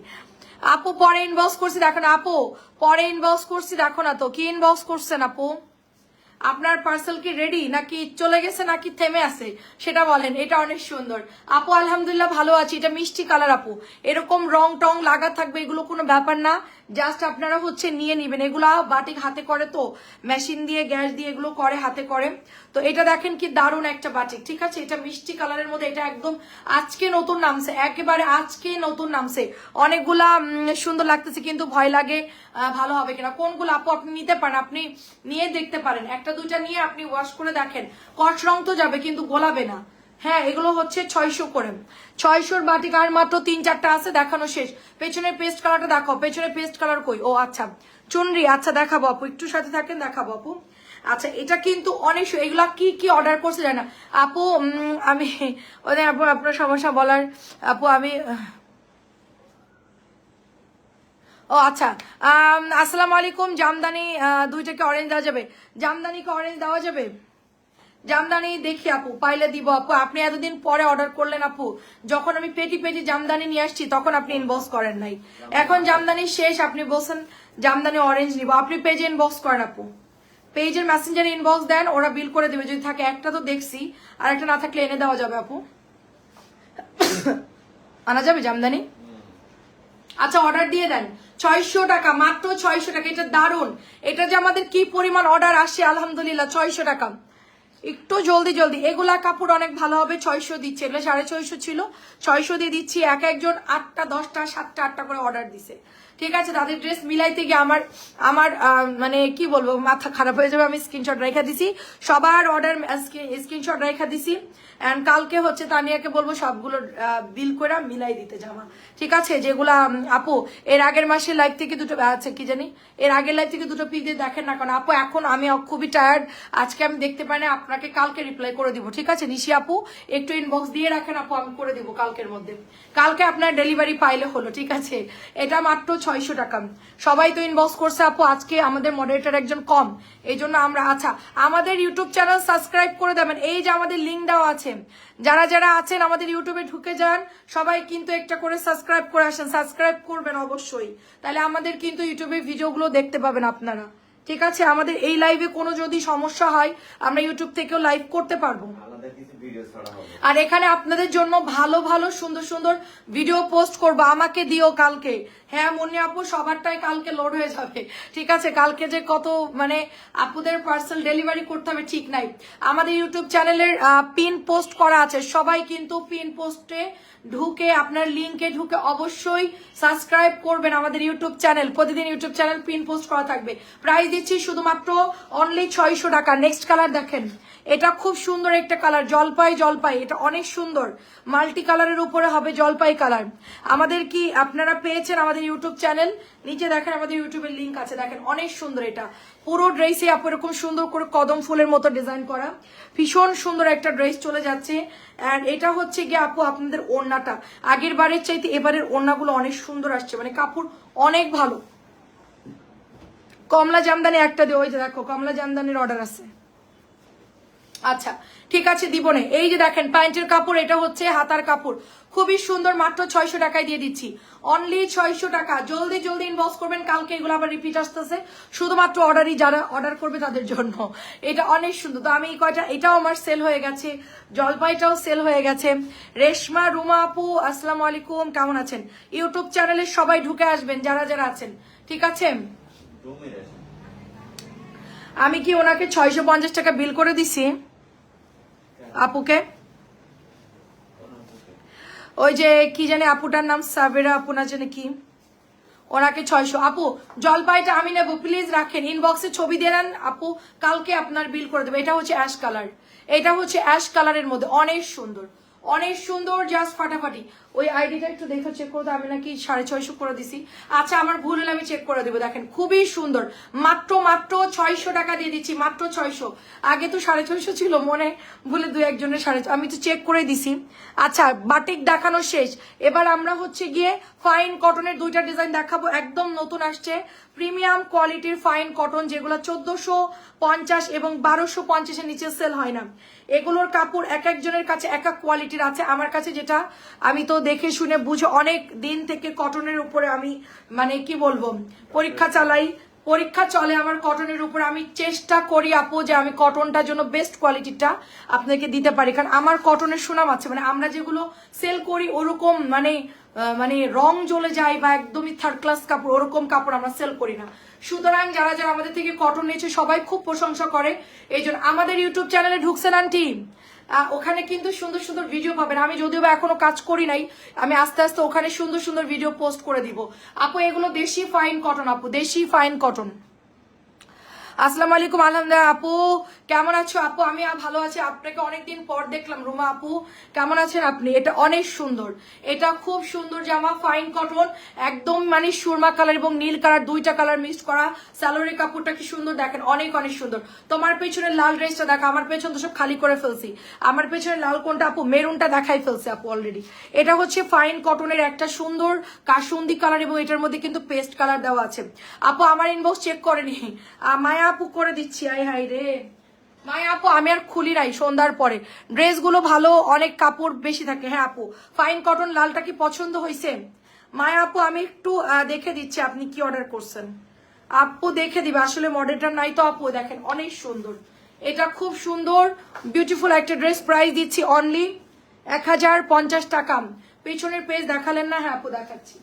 আপু পরে ইনবক্স করছি দেখো না। আপু পরে ইনবক্স করছি দেখো না তো, কি ইনবক্স করছেন আপু? আপনার পার্সেল কি রেডি নাকি চলে গেছে নাকি থেমে আছে সেটা বলেন। এটা অনেক সুন্দর আপু, আলহামদুলিল্লাহ ভালো আছি। এটা মিষ্টি কালার আপু, এরকম রং টং লাগা থাকবে এগুলো কোনো ব্যাপার না। জাস্ট আপনারা হচ্ছে নিয়ে নিবেন। এগুলা বাটিক হাতে করে তো, মেশিন দিয়ে গ্যাস দিয়ে এগুলো করে, হাতে করে। তো এটা দেখেন কি দারুণ একটা বাটিক। ঠিক আছে, এটা মিষ্টি কালারের মধ্যে। এটা একদম আজকে নতুন নামছে, একেবারে আজকে নতুন নামছে। অনেকগুলা সুন্দর লাগতেছে কিন্তু ভয় লাগে ভালো হবে কিনা। কোনগুলো আপু আপনি নিতে পারেন, আপনি নিয়ে দেখতে পারেন। একটা দুইটা নিয়ে আপনি ওয়াশ করে দেখেন, কস রং তো যাবে কিন্তু গোলাবে না। হ্যাঁ এগুলো হচ্ছে 600 করে। 600-র বাটিক আর মাত্র 3-4টা আছে, দেখানো শেষ। পেছনের পেস্ট কালারটা দেখাও। পেছনের পেস্ট কালার কই? ও আচ্ছা চুনরি। আচ্ছা দেখাবো আপু, একটু সাথে থাকেন, দেখাবো আপু। আচ্ছা এটা কিন্তু অনেক, এগুলা কি কি অর্ডার করছে জানা আপু? আমি ওদের আপু আপনার সমস্যা বলার আপু আমি ও আচ্ছা। আসসালামু আলাইকুম। জামদানি দুইটাকে অরেঞ্জ দেওয়া যাবে? জামদানিকে অরেঞ্জ দেওয়া যাবে? জামদানি দেখি আপু, পাইলে দিব আপু। আপনি এতদিন পরে অর্ডার করলেন আপু, যখন আমি পেটি পেটি জামদানি নিয়ে আসছি তখন আপনি ইনবক্স করেন নাই। এখন জামদানি শেষ, আপনি বলছেন জামদানি অরেঞ্জ নিব। আপনি পেজে ইনবক্স করেন আপু, পেজের মেসেঞ্জারে ইনবক্স দেন, ওরা বিল করে দেবে। যদি থাকে একটা তো দেখছি, আর একটা না থাকলে এনে দেওয়া যাবে আপু। আনা যাবে জামদানি? আচ্ছা অর্ডার দিয়ে দেন। 600 টাকা, মাত্র 600 টাকা। এটা দারুন। এটা যে আমাদের কি পরিমাণ অর্ডার আসে আলহামদুলিল্লাহ। 600 টাকা, একটু জলদি জলদি। এগুলা কাপড় অনেক ভালো হবে। 600 দিচ্ছে, এগুলো 650 ছিল, 600 দিয়ে দিচ্ছি। এক একজন 8টা 10টা 7টা 8টা করে অর্ডার দিছে। ঠিক আছে, তাদের ড্রেস মিলাইতে গিয়ে আমার মানে কি বলবো, মাথা খারাপ হয়ে যাবে। আমি স্ক্রিনশট রেখা দিছি, সবার অর্ডার স্ক্রিনশট রেখা দিছি। এন্ড কালকে হচ্ছে তানিয়াকে বলবো সবগুলো বিল করে মিলাই দিতে জামা। ঠিক আছে, যেগুলা আপু এর আগের মাসে লাইভ থেকে দুটো আছে কি জানি, এর আগের লাইভ থেকে দুটো পিক দিয়ে দেখেন না কেন আপু? এখন আমি খুবই টায়ার্ড, আজকে আমি দেখতে পাই না। আপনাকে কালকে রিপ্লাই করে দিব। ঠিক আছে নিশি আপু, একটু ইনবক্স দিয়ে রাখেন আপু, আমি করে দিব কালকের মধ্যে। কালকে আপনার ডেলিভারি পাইলে হলো। ঠিক আছে, এটা মাত্র 600 টাকা। সবাই তো ইনবক্স করছে আপু, আজকে আমাদের মডারেটর একজন কম, এই জন্য আমরা। আচ্ছা আমাদের ইউটিউব চ্যানেল সাবস্ক্রাইব করে দেবেন, এই যে আমাদের লিঙ্ক দেওয়া আছে। যারা যারা আছেন আমাদের ইউটিউবে ঢুকে যান, সবাই কিন্তু একটা করে সাবস্ক্রাইব করে আসেন। সাবস্ক্রাইব করবেন অবশ্যই, তাহলে আমাদের কিন্তু ইউটিউবে ভিডিওগুলো দেখতে পাবেন আপনারা। ঠিক আছে, আমাদের এই লাইভে কোনো যদি সমস্যা হয় আমরা ইউটিউব থেকেও লাইভ করতে পারবো। আর এখানে আপনাদের জন্য ভালো ভালো সুন্দর সুন্দর ভিডিও পোস্ট করবো, আমাকে দিও কালকে। হ্যাঁ মুন্নি আপু, সবারটাই কালকে লোড হয়ে যাবে, ঠিক আছে? কালকে যে কত মানে আপুদের পার্সেল ডেলিভারি করতে হবে ঠিক নাই। আমাদের ইউটিউব চ্যানেলের পিন পোস্ট করা আছে, সবাই কিন্তু পিন পোস্টে ঢুকে আপনার লিঙ্কে ঢুকে অবশ্যই সাবস্ক্রাইব করবেন আমাদের ইউটিউব চ্যানেল। প্রতিদিন ইউটিউব চ্যানেল পিন পোস্ট করা থাকবে। প্রাইস দিচ্ছি শুধুমাত্র অনলি 600 টাকা। নেক্সট কালার দেখেন, এটা খুব সুন্দর একটা কালার, জলপাই জলপাই, এটা অনেক সুন্দর মাল্টি কালারের উপরে হবে জলপাই কালার। আমাদের কি আপনারা পেয়েছেন আমাদের ইউটিউব চ্যানেল, নিচে দেখেন আমাদের ইউটিউবের লিঙ্ক আছে, দেখেন অনেক সুন্দর। এটা পুরো ড্রেসে আপু এরকম সুন্দর করে কদম ফুলের মতো ডিজাইন করা, ভীষণ সুন্দর একটা ড্রেস চলে যাচ্ছে। অ্যান্ড এটা হচ্ছে গিয়ে আপু আপনাদের ওড়নাটা আগের বারের চাইতে এবারের ওড়নাগুলো অনেক সুন্দর আসছে, মানে কাপড় অনেক ভালো। কমলা জামদানি একটা দিও, ওই যে দেখো কমলা জামদানির অর্ডার আছে। আচ্ছা ঠিক আছে দিব না। এই যে দেখেন প্যান্টের কাপড়, এটা হচ্ছে হাতার কাপড়, খুবই সুন্দর, মাত্র 600 টাকায় দিয়ে দিচ্ছি, অনলি 600 টাকা। জলদি জলদি ইনবক্স করবেন, কালকে এগুলো আবার রিপিট আসতেছে, শুধুমাত্র অর্ডারই, যারা অর্ডার করবে তাদের জন্য। এটা অনেক সুন্দর। তো আমি কয়টা, এটাও আমার সেল হয়ে গেছে, জলপাইটাও সেল হয়ে গেছে। রেশমা রুমা আপু আসসালামু আলাইকুম, কেমন আছেন? ইউটিউব চ্যানেলে সবাই ঢুকে আসবেন যারা যারা আছেন, ঠিক আছে? আমি কি ওনাকে 650 টাকা বিল করে দিছি আপুকে? ওই যে কি জানে আপুটার নাম সাবেরা আপু না জানে কি, ওনাকে 600। আপু জলপাইটা আমি নেবো, প্লিজ রাখেন, ইনবক্সে ছবি দিয়ে নেন আপু, কালকে আপনার বিল করে দেবো। এটা হচ্ছে অ্যাশ কালার, এটা হচ্ছে অ্যাশ কালারের মধ্যে অনেক সুন্দর, অনেক সুন্দর, জাস্ট ফাটাফাটি। ওই আইডিটা একটু দেখো, চেক করে দাও, আমি নাকি 650 করে দিছি। আচ্ছা আমার ভুল হলে আমি চেক করে দেবো। দেখেন খুবই সুন্দর, মাত্র মাত্র 600 টাকা দিয়ে দিচ্ছি, মাত্র 600। আগে তো 650 ছিল, মনে ভুলে দু একজনের 650, আমি তো চেক করে দিছি। আচ্ছা বাটিক দেখানো শেষ, এবার আমরা হচ্ছে গিয়ে ফাইন কটনের দুইটা ডিজাইন দেখাবো, একদম নতুন আসছে, প্রিমিয়াম কোয়ালিটির ফাইন কটন, যেগুলো 1450 এবং 1250-এর নিচে সেল হয় না। এগুলোর কাপড় এক একজনের কাছে এক এক কোয়ালিটির আছে, আমার কাছে যেটা আমি তো দেখে শুনে বুঝে অনেক দিন থেকে কটনের উপরে আমি মানে কি বলবো পরীক্ষা চালাই, পরীক্ষা চলে আমার কটনের উপর। আমি চেষ্টা করি আপু যে আমি কটনটার জন্য বেস্ট কোয়ালিটিটা আপনাকে দিতে পারি, কারণ আমার কটনের সুনাম আছে। মানে আমরা যেগুলো সেল করি ওরকম মানে মানে রং জ্বলে যায় বা একদমই থার্ড ক্লাস কাপড়, ওরকম কাপড় আমরা সেল করি না। সুতরাং যারা যারা আমাদের থেকে কটন নিয়েছে সবাই খুব প্রশংসা করে। এই জন্য আমাদের ইউটিউব চ্যানেলে ঢুকছেন আন্টি, ওখানে কিন্তু সুন্দর সুন্দর ভিডিও পাবেন। আমি যদিও বা এখনো কাজ করি নাই, আমি আস্তে আস্তে ওখানে সুন্দর সুন্দর ভিডিও পোস্ট করে দিব আপু। এগুলো দেশি ফাইন কটন আপু, দেশি ফাইন কটন। আসসালামু আলাইকুম, আলহামদুলিল্লাহ আপু কেমন আছো? আপু আমি ভালো আছি, আপনাকে অনেকদিন পর দেখলাম। রুমা আপু কেমন আছেন আপনি? এটা অনেক সুন্দর, এটা খুব সুন্দর জামা, ফাইন কটন, একদম মানে সুরমা কালার এবং নীল কালার, দুইটা কালার মিক্সড করা। স্যালোরি কাপড়টা কি সুন্দর দেখেন, অনেক অনেক সুন্দর। তোমার পেছনে লাল ড্রেসটা দেখা, আমার পেছন তো সব খালি করে ফেলছি। আমার পেছনে লাল কোনটা আপু? মেরুনটা দেখাই ফেলছে আপু অলরেডি। এটা হচ্ছে ফাইন কটনের একটা সুন্দর কাসুন্দি কালার এবং এটার মধ্যে কিন্তু পেস্ট কালার দেওয়া আছে। আপু আমার ইনবক্স চেক করেনি, মায়া আপু করে দিচ্ছি। আই হাই রে মায়া আপু, আমি আর খুলি নাই সন্ধ্যার পরে, ড্রেসগুলো ভালো, অনেক কাপড় বেশি থাকে। হ্যাঁ আপু ফাইন কটন লালটা কি পছন্দ হয়েছে? মায়া আপু আমি একটু দেখে দিচ্ছি আপনি কি অর্ডার করছেন, আপু দেখে দিবে। আসলে মডেলটা নাই তো আপু, দেখেন অনেক সুন্দর, এটা খুব সুন্দর বিউটিফুল একটা ড্রেস। প্রাইস দিচ্ছি অনলি 1050 টাকা। পেছনের পেজ দেখালেন না? হ্যাঁ আপু দেখাচ্ছি,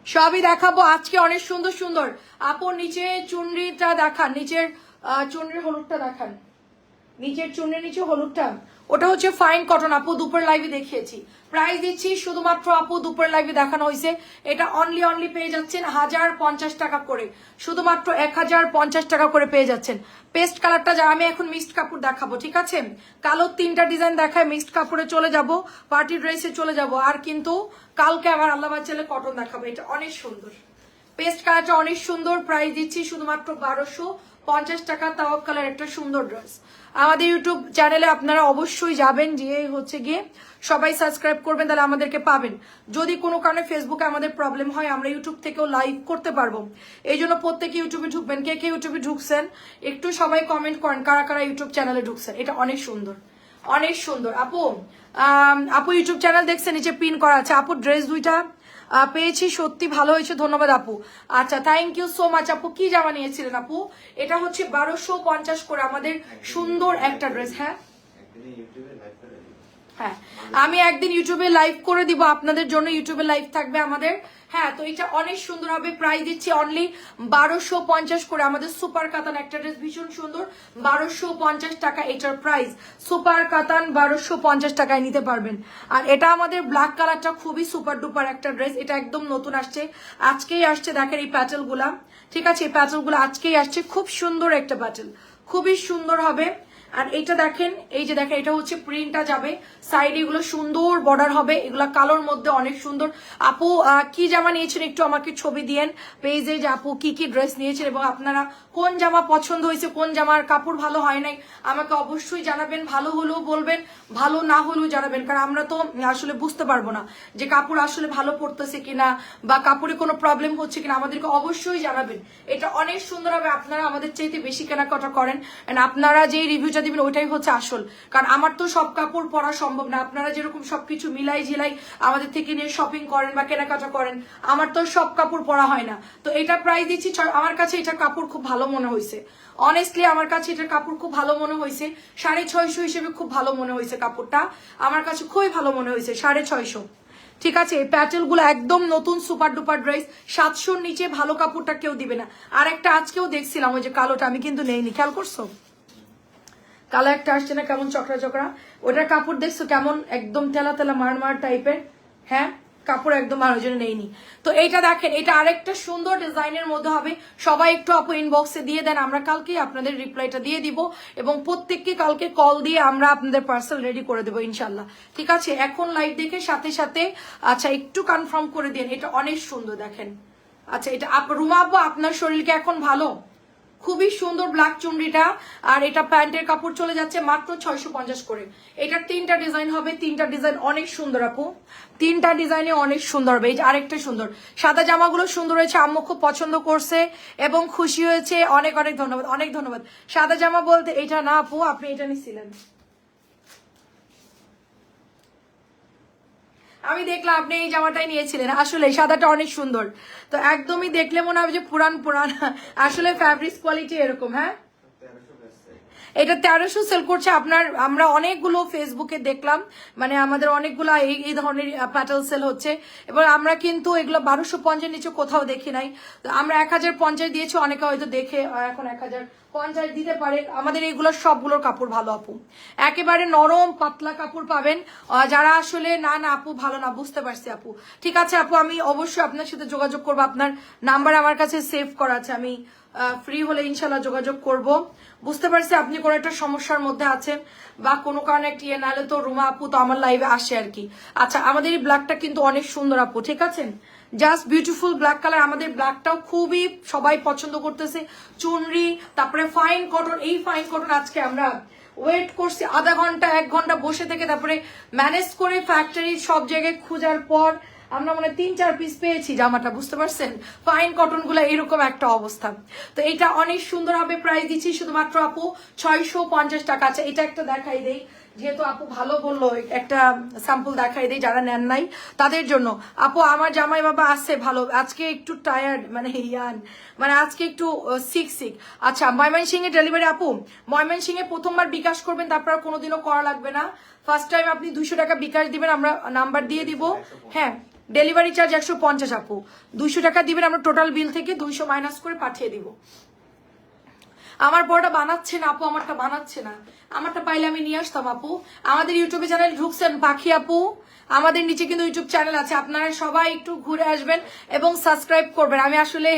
সবই দেখাবো আজকে, অনেক সুন্দর সুন্দর। আপু নিচে চুনরিটা দেখান, নিচের চুনরির হলুদটা দেখান, নিচের চুনরির নিচে হলুদটা, ওটা হচ্ছে ফাইন কটন আপু, দুপুর লাইভে দেখিয়েছি। প্রাইস দিচ্ছি শুধুমাত্র আপু, দুপুর লাইভে দেখানো হয়েছে, এটা অনলি পেয়ে যাচ্ছেন 1050 টাকা করে, শুধুমাত্র 1050 টাকা করে পেয়ে যাচ্ছেন। পেস্ট কালারটা যা, আমি এখন মিক্সড কাপড় দেখাবো, ঠিক আছে? কালো তিনটা ডিজাইন দেখায়, মিক্সড কাপড়ে চলে যাব, পার্টি ড্রেসে চলে যাব, আর কিন্তু কালকে আমার আল্লাহ বাচ্চালে কটন দেখাবো। এটা অনেক সুন্দর, পেস্ট কালারটা অনেক সুন্দর। প্রাইস দিচ্ছি শুধুমাত্র 1250 টাকা। তাওয়াক্কালের একটা সুন্দর ড্রেস। আমাদের ইউটিউব চ্যানেলে আপনারা অবশ্যই যাবেন, যে হচ্ছে গিয়ে সবাই সাবস্ক্রাইব করবেন, তাহলে আমাদেরকে পাবেন। যদি কোনো কারণে ফেসবুকে আমাদের প্রবলেম হয়, আমরা ইউটিউব থেকেও লাইভ করতে পারবো। এই জন্য প্রত্যেকে ইউটিউবে ঢুকবেন। কে কে ইউটিউবে ঢুকছেন একটু সবাই কমেন্ট করেন, কারা কারা ইউটিউব চ্যানেলে ঢুকছেন। এটা অনেক সুন্দর, অনেক সুন্দর আপু। আপু ইউটিউব চ্যানেল দেখছেন, নিচে পিন করা আছে। আপু ড্রেস দুইটা পেয়েছি, সত্যি ভালো হয়েছে, ধন্যবাদ আপু। আচ্ছা থ্যাংক ইউ সো মাচ আপু। কি জামা নিয়েছিলেন আপু? এটা হচ্ছে 1250 করে আমাদের সুন্দর একটা ড্রেস। হ্যাঁ হ্যাঁ, আমি একদিন ইউটিউবে লাইভ করে দিব আপনাদের জন্য, ইউটিউবে লাইভ থাকবে আমাদের। হ্যাঁ, তো এটা অনেক সুন্দর হবে। প্রাইস দিচ্ছি অনলি 1250 করে। আমাদের সুপার কাতান একটা ড্রেস, ভীষণ সুন্দর, 1250 টাকা এটার প্রাইস। সুপার কাতান 1250 টাকায় নিতে পারবেন। আর এটা আমাদের ব্ল্যাক কালারটা খুবই সুপার ডুপার একটা ড্রেস, এটা একদম নতুন আসছে, আজকেই আসছে। দেখেন এই প্যাটেল গুলা, ঠিক আছে, এই প্যাটেল গুলো আজকেই আসছে, খুব সুন্দর একটা প্যাটেল, খুবই সুন্দর হবে। আর এইটা দেখেন, এই যে দেখেন, এটা হচ্ছে প্রিন্টটা যাবে সাইড, এগুলো সুন্দর বর্ডার হবে, এগুলা কালোর মধ্যে অনেক সুন্দর। আপু কি জামা নিয়েছেন একটু আমাকে ছবি দিয়েন পেজে, যে আপু কি কি ড্রেস নিয়েছেন এবং আপনারা কোন জামা পছন্দ হয়েছে, কোন জামার কাপড় ভালো হয় নাই আমাকে অবশ্যই জানাবেন। ভালো হলেও বলবেন, ভালো না হলেও জানাবেন, কারণ আমরা তো আসলে বুঝতে পারবো না যে কাপড় আসলে ভালো পড়তেছে কিনা বা কাপড়ে কোনো প্রবলেম হচ্ছে কিনা, আমাদেরকে অবশ্যই জানাবেন। এটা অনেক সুন্দর হবে, আপনারা আমাদের চাইতে বেশি কেনাকাটা করেন, আপনারা যে রিভিউটা দিবেন ওইটাই হচ্ছে আসল, কারণ আমার তো সব কাপড় পরা সম্ভব না। আপনারা যেরকম সবকিছু মিলাই ঝিলাই আমাদের থেকে নিয়ে শপিং করেন বা কেনাকাটা করেন, আমার তো সব কাপড় পরা হয় না। তো এটা প্রাইস দিচ্ছি, আমার কাছে এটা কাপড় খুব ভালো মনে হয়েছে, অনেস্টলি আমার কাছে এটার কাপড় খুব ভালো মনে হয়েছে। 650 হিসেবে খুব ভালো মনে হয়েছে কাপড়টা, আমার কাছে খুবই ভালো মনে হয়েছে 650। ঠিক আছে, এই প্যাটেল গুলো একদম নতুন সুপার ডুপার ড্রেস, 700-র নিচে ভালো কাপড়টা কেউ দিবে না। আর একটা আজকেও দেখছিলাম ওই যে কালোটা, আমি কিন্তু নেইনি, খেয়াল করছো কালো একটা আসছে না কেমন চকরা চকরা, ওটার কাপড় দেখছো কেমন একদম তেলা তেলা মার টাইপের। হ্যাঁ, কাপড় একদম আর ওই জন্য নেইনি। তো এইটা দেখেন, এটা আরেকটা সুন্দর ডিজাইনের মধ্যে হবে। সবাই একটু আপু ইনবক্সে দিয়ে দেন, আমরা কালকে আপনাদের রিপ্লাইটা দিয়ে দিব এবং প্রত্যেককে কালকে কল দিয়ে আমরা আপনাদের পার্সেল রেডি করে দেবো ইনশাল্লাহ। ঠিক আছে, এখন লাইভ দেখে সাথে সাথে আচ্ছা একটু কনফার্ম করে দিন, এটা অনেক সুন্দর দেখেন। আচ্ছা এটা রুমা আব্বু আপনার শরীরকে এখন ভালো? খুবই সুন্দর ব্ল্যাক চুনরিটা, আর এটা প্যান্টের কাপড় চলে যাচ্ছে মাত্র 650 করে। এটার 3টা ডিজাইন হবে, 3টা ডিজাইন অনেক সুন্দর আপু, 3টা ডিজাইনে অনেক সুন্দর হবে। এই যে আরেকটা সুন্দর, সাদা জামাগুলো সুন্দর হয়েছে, আম্মু খুব পছন্দ করছে এবং খুশি হয়েছে, অনেক অনেক ধন্যবাদ, অনেক ধন্যবাদ। সাদা জামা বলতে এটা না আপু, আপনি এটা নিছিলেন, আমি দেখলাম আপনি এই জামাটাই নিয়েছিলেন, আসলে সাদাটা অনেক সুন্দর। তো একদমই দেখলে মনে হবে যে পুরান পুরান, আসলে ফ্যাব্রিক্স কোয়ালিটি এরকম। হ্যাঁ, এটা 1300 সেল করছে আপনার, আমরা অনেকগুলো ফেসবুকে দেখলাম, মানে আমাদের অনেকগুলো এই ধরনের প্যাটেল সেল হচ্ছে, এবং আমরা কিন্তু এগুলো 1250 নিচে কোথাও দেখি নাই। তো আমরা 1050 দিয়েছি, অনেকে হয়তো দেখে এখন 1050 দিতে পারে। আমাদের এইগুলো সবগুলোর কাপড় ভালো আপু, একেবারে নরম পাতলা কাপড় পাবেন। যারা আসলে না না আপু ভালো না, বুঝতে পারছি আপু। ঠিক আছে আপু, আমি অবশ্যই আপনার সাথে যোগাযোগ করবো, আপনার নাম্বার আমার কাছে সেভ করা আছে, আমি ফ্রি হলে ইনশাল্লাহ যোগাযোগ করব। বুঝতে পারছি আপনি কোনো একটা সমস্যার মধ্যে আছেন বা কোনো কারণে একটা ইয়ে, নাহলে তো রুমা আপু তো আমার লাইভে আসে আর কি। আচ্ছা, আমাদের এই ব্ল্যাকটা কিন্তু অনেক সুন্দর আপু, ঠিক আছে, জাস্ট বিউটিফুল ব্ল্যাক কালার। আমাদের ব্ল্যাকটাও খুবই সবাই পছন্দ করতেছে, চুনরি তারপরে ফাইন কটন। এই ফাইন কটন আজকে আমরা ওয়েট করছি আধা ঘন্টা 1 ঘন্টা বসে থেকে, তারপরে ম্যানেজ করে ফ্যাক্টরি সব জায়গায় খোঁজার পর আমরা মানে 3-4 পিস পেয়েছি জামাটা, বুঝতে পারছেন, ফাইন কটন গুলো এরকম একটা অবস্থা। তো এটা অনেক সুন্দর হবে, প্রাইস দিচ্ছি শুধুমাত্র আপু 650 টাকা। আছে এটা একটা দেখাই দেই, যেহেতু আপু ভালো বললো, একটা স্যাম্পল দেখাই দেই যারা নেন নাই তাদের জন্য। আপু আমার জামাই বাবা আছে ভালো, আজকে একটু টায়ার্ড, মানে ইয়ান, মানে আজকে একটু সিক। আচ্ছা, ময়মনসিংহে ডেলিভারি আপু, ময়মনসিংহে প্রথমবার বিকাশ করবেন, তারপর কোনোদিনও করা লাগবে না। ফার্স্ট টাইম আপনি 200 টাকা বিকাশ দিবেন, আমরা নাম্বার দিয়ে দিব। হ্যাঁ, ডেলিভারি চার্জ 150 আপু, 200 টাকা দিবেন, আমরা টোটাল বিল থেকে 200 মাইনাস করে পাঠিয়ে দিব। আমার বড়টা বানাচ্ছে না আপু, আমারটা বানাচ্ছে না, আমারটা পাইলে আমি নিয়ে আসতাম আপু। আমাদের ইউটিউবে চ্যানেল ঢুকছেন পাখি আপু, আমাদের নিচে কিন্তু ইউটিউব চ্যানেল আছে, আপনারা সবাই একটু ঘুরে আসবেন এবং সাবস্ক্রাইব করবেন। আমি আসলে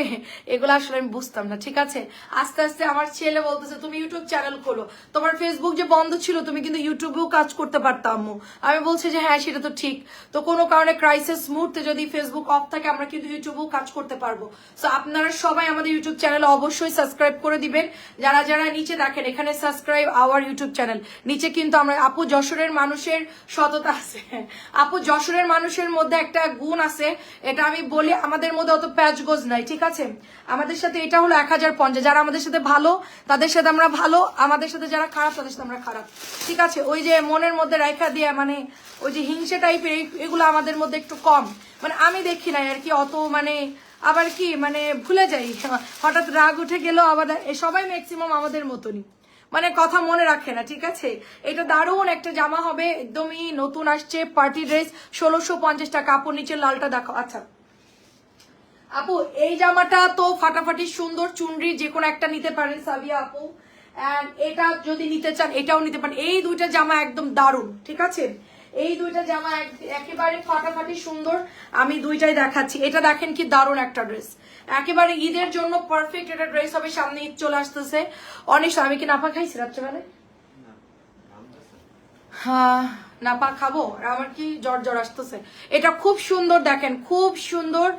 এগুলো আসলে আমি বুঝতাম না, ঠিক আছে, আস্তে আস্তে আমার ছেলে বলতেছে তুমি ইউটিউব চ্যানেল খোলো, তোমার ফেসবুক যে বন্ধ ছিল তুমি কিন্তু ইউটিউবেও কাজ করতে পারতাম আম্মু। আমি বলছি যে হ্যাঁ সেটা তো ঠিক, তো কোনো কারণে ক্রাইসিস মুহূর্তে যদি ফেসবুক অফ থাকে আমরা কিন্তু ইউটিউবেও কাজ করতে পারবো। সো আপনারা সবাই আমাদের ইউটিউব চ্যানেলে অবশ্যই সাবস্ক্রাইব করে দিবেন যারা যারা নিচে দেখেন এখানে সাবস্ক্রাইব আওয়ার ইউটিউব চ্যানেল, নিচে কিন্তু আমরা আপু যশোরের মানুষের সততা আছে, আপু যশোরের মানুষের মধ্যে একটা গুণ আছে, এটা আমি বলি, আমাদের মধ্যে অত প্যাচগোজ নাই, ঠিক আছে? আমাদের সাথে এটা হলো 1050, যারা আমাদের সাথে ভালো তাদের সাথে আমরা ভালো, আমাদের সাথে যারা খারাপ তাদের সাথে আমরা খারাপ, ঠিক আছে? ওই যে মনের মধ্যে রাইখা দিয়ে মানে ওই যে হিংসে টাইপের এগুলো আমাদের মধ্যে একটু কম, মানে আমি দেখি না আর কি অত, মানে আবার কি মানে ভুলে যাই, হঠাৎ রাগ উঠে গেলেও আবার সবাই ম্যাক্সিমাম আমাদের মতনই, মানে কথা মনে রাখে না, ঠিক আছে? এটা দারুণ একটা জামা হবে, একদমই নতুন আসছে পার্টি ড্রেস, 1650 টাকা। আপু নিচে লালটা দেখো। আচ্ছা আপু এই জামাটা তো ফাটাফাটি সুন্দর, চুনরি যে কোনো একটা নিতে পারেন সাবিয়া আপু, এন্ড এটা যদি নিতে চান এটাও নিতে পারেন। এই দুইটা জামা একদম দারুণ, ঠিক আছে? এই দুইটা জামা একেবারে ফাটাফাটি সুন্দর, আমি দুইটাই দেখাচ্ছি। এটা দেখেন কি দারুণ একটা ড্রেস, একেবারে ঈদের জন্য পারফেক্ট একটা ড্রেস হবে, সামনে ঈদ চলে আসতেছে। অনেক আমি কি নাপা খাইছি রাত্রেবেলায়? হ্যাঁ নাপা খাবো, আমার কি জ্বর জ্বর আসতেছে। এটা খুব সুন্দর দেখেন, খুব সুন্দর,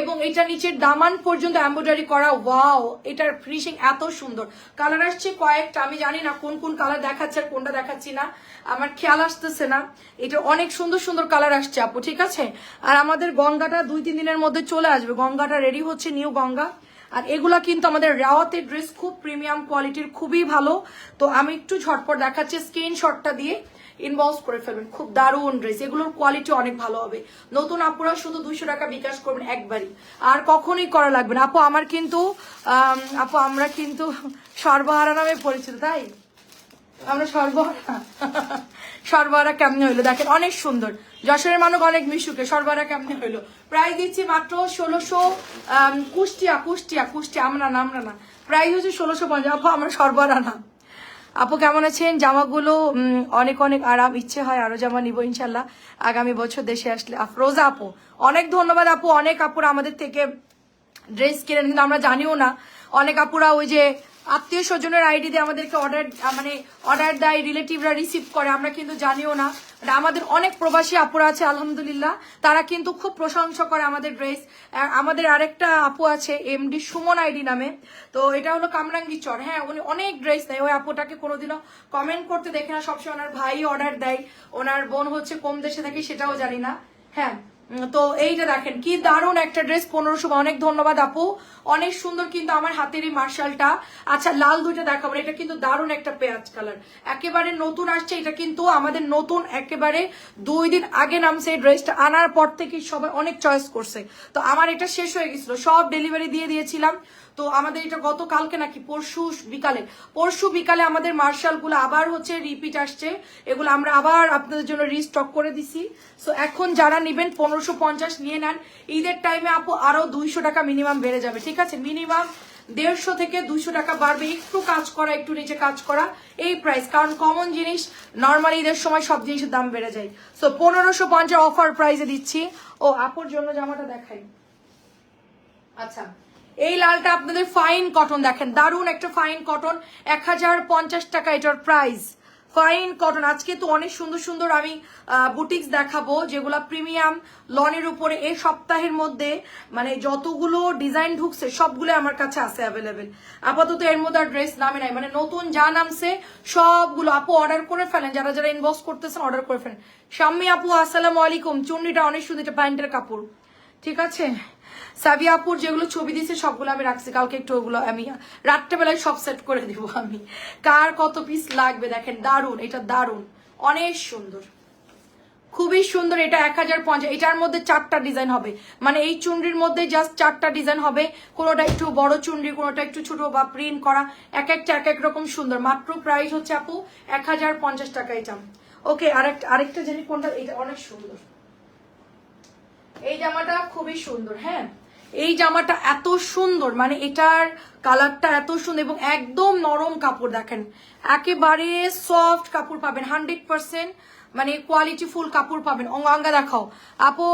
এবং এটা নিচের দামান পর্যন্ত এমব্রয়ডারি করা, ওয়াও এটার ফিনিশিং এত সুন্দর। কালার আসছে কয়েকটা, আমি জানি না কোন কোন কালার দেখাচ্ছে আর কোনটা দেখাচ্ছি না, আমার খেয়াল আসতেছে না। এটা অনেক সুন্দর সুন্দর কালার আসছে আপু, ঠিক আছে? আর আমাদের গঙ্গাটা 2-3 দিনের মধ্যে চলে আসবে, গঙ্গাটা রেডি হচ্ছে, নিউ গঙ্গা। আর এগুলা কিন্তু আমাদের রাওয়াতের ড্রেস, খুব প্রিমিয়াম কোয়ালিটির, খুবই ভালো। তো আমি একটু ঝটপট দেখাচ্ছি, স্ক্রিনশটটা দিয়ে ইনবক্স করে ফেলবেন, খুব দারুণ ড্রেস, এগুলোর কোয়ালিটি অনেক ভালো হবে। নতুন আপুরা শুধু 200 টাকা বিকাশ করবেন একবারই, আর কখনোই করা লাগবে না। আপু আমার কিন্তু আপু আমরা কিন্তু সর্বহারা নামে পরিচিত, তাই আমরা সর্বহারা কেমনে হইলো দেখেন, অনেক সুন্দর, যশোরের মানুষ অনেক মিশুকে, সর্বহারা কেমনে হইলো। প্রাইস দিচ্ছি মাত্র 1600, কুষ্টিয়া আমরা না, প্রাইস হচ্ছে 1650। আপু আমরা সর্বহারা না। আপু কেমন আছেন? জামাগুলো অনেক অনেক আরাম, ইচ্ছে হয় আরো জামা নিবো ইনশাল্লাহ আগামী বছর দেশে আসলে। আফরোজা আপু অনেক ধন্যবাদ আপু, অনেক আপুরা আমাদের থেকে ড্রেস কিনেন কিন্তু আমরা জানিও না। অনেক আপুরা ওই যে আত্মীয় স্বজনের আইডি দিয়ে আমাদেরকে অর্ডার দেয়, রিলেটিভরা রিসিভ করে, আমরা কিন্তু জানিও না। আমাদের অনেক প্রবাসী আপুরা আছে আলহামদুলিল্লাহ, তারা কিন্তু খুব প্রশংসা করে আমাদের ড্রেস। আমাদের আরেকটা আপু আছে এমডি সুমন আইডি নামে, তো এটা হলো কামরাঙ্গি চর, হ্যাঁ উনি অনেক ড্রেস দেয়। ওই আপুটাকে কোনোদিনও কমেন্ট করতে দেখে না, সবসময় ওনার ভাই অর্ডার দেয়, ওনার বোন হচ্ছে কোন দেশে থাকে সেটাও জানি না। হ্যাঁ তো এইটা দেখেন কি দারুণ একটা ড্রেস, 1500। অনেক ধন্যবাদ আপু, অনেক সুন্দর কিন্তু আমার হাতের এই মার্শালটা। আচ্ছা লাল দুইটা দেখাবো, এটা কিন্তু দারুণ একটা পেঁয়াজ কালার, একেবারে নতুন আসছে, এটা কিন্তু আমাদের নতুন, একেবারে 2 দিন আগে নামছে এই ড্রেসটা, আনার পর থেকে সবাই অনেক চয়েস করছে। তো আমার এটা শেষ হয়ে গেছিল, সব ডেলিভারি দিয়ে দিয়েছিলাম। তো আমাদের এটা গতকালকে নাকি পরশু বিকালে আমাদের মার্শালগুলো আবার হচ্ছে রিপিট আসছে, এগুলো আমরা আবার আপনাদের জন্য রিস্টক করে দিছি। সো এখন যারা নেবেন 1550 নিয়ে নেন, ঈদের টাইমে আপু আরো 200 টাকা মিনিমাম বেড়ে যাবে, ঠিক আছে? মিনিমাম 150 থেকে 200 টাকা বাড়বে, একটু কাজ করা, একটু নিচে কাজ করা, এই প্রাইস। কারণ কমন জিনিস নর্মালি ঈদের সময় সব জিনিসের দাম বেড়ে যায়। সো 1550 অফার প্রাইসে দিচ্ছি। ও আপুর জন্য জামাটা দেখাই। আচ্ছা এই লালটা আপনাদের ফাইন কটন, দেখেন দারুণ একটা ফাইন কটন, 1050 টাকা এটার প্রাইস, ফাইন কটন। আজকে তো অনেক সুন্দর সুন্দর আমি বুটিক্স দেখাবো যেগুলা প্রিমিয়াম লনের উপরে, এই সপ্তাহের মধ্যে মানে যতগুলো ডিজাইন ঢুকছে সবগুলো আমার কাছে আছে অ্যাভেলেবেল। আপাতত এর মধ্যে আর ড্রেস নামে নাই, মানে নতুন যা নামছে সবগুলো আপু অর্ডার করে ফেলেন, যারা যারা ইনবক্স করতেছেন অর্ডার করে ফেলেন। শাম্মী আপু আসসালামু আলাইকুম, চুন্নিটা অনেক সুন্দর, এটা প্যান্টের কাপড়, ঠিক আছে? সাবিয়া আপুর যেগুলো ছবি দিয়েছে সবগুলো আমি রাখছি, কালকে একটু ওগুলো আমি রাত্রেবেলায় সব সেট করে দিব আমি। কার কত পিস লাগবে দেখেন, দারুন, এটা দারুন, অনেক সুন্দর, খুবই সুন্দর। এটা 1050, এটার মধ্যে 4টা ডিজাইন হবে, মানে এই চুনরির মধ্যে জাস্ট 4টা ডিজাইন হবে, কোনোটা একটু বড় চুনরি, কোনোটা একটু ছোট বা প্রিন্ট করা, এক একটা এক এক রকম সুন্দর। মাত্র প্রাইস হচ্ছে আপু 1050 টাকা এটা। ওকে আরেকটা জিনিস কোনটা, এটা অনেক সুন্দর, এই জামাটা খুবই সুন্দর। হ্যাঁ এই জামাটা এত সুন্দর, মানে এটার কালারটা এত সুন্দর এবং একদম নরম কাপড়, দেখেন একেবারে সফট কাপড় পাবেন, 100% মানে কোয়ালিটি ফুল কাপড় পাবেন। অঙ্গা দেখাও আপু।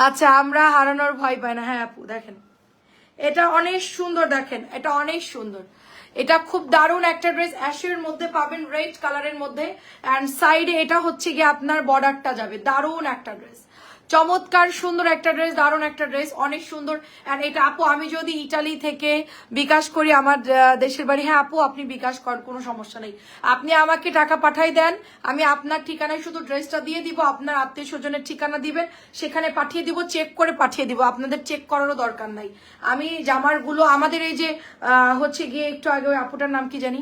আচ্ছা আমরা হারানোর ভয় পাই না, হ্যাঁ আপু দেখেন এটা অনেক সুন্দর, দেখেন এটা অনেক সুন্দর, এটা খুব দারুণ একটা ড্রেস, অ্যাশের মধ্যে পাবেন, রেড কালারের মধ্যে, অ্যান্ড সাইডে এটা হচ্ছে গিয়ে আপনার বর্ডারটা যাবে, দারুণ একটা ড্রেস। চমৎকার সুন্দর একটা ড্রেস, দারুণ একটা ড্রেস, অনেক সুন্দর। আর এটা আপু আমি যদি ইটালি থেকে বিকাশ করি, আমার দেশের বাড়ি, হ্যাঁ আপু আপনি বিকাশ করেন, কোনো সমস্যা নেই। আপনি আমাকে টাকা পাঠাই দেন, আমি আপনার ঠিকানায় শুধু ড্রেসটা দিয়ে দিব, আপনার আত্মীয় স্বজনের ঠিকানা দিবেন, সেখানে পাঠিয়ে দিব, চেক করে পাঠিয়ে দিব, আপনাদের চেক করারও দরকার নাই। আমি জামারগুলো আমাদের এই যে হচ্ছে গিয়ে একটু আগে ওই আপুটার নাম কি জানি,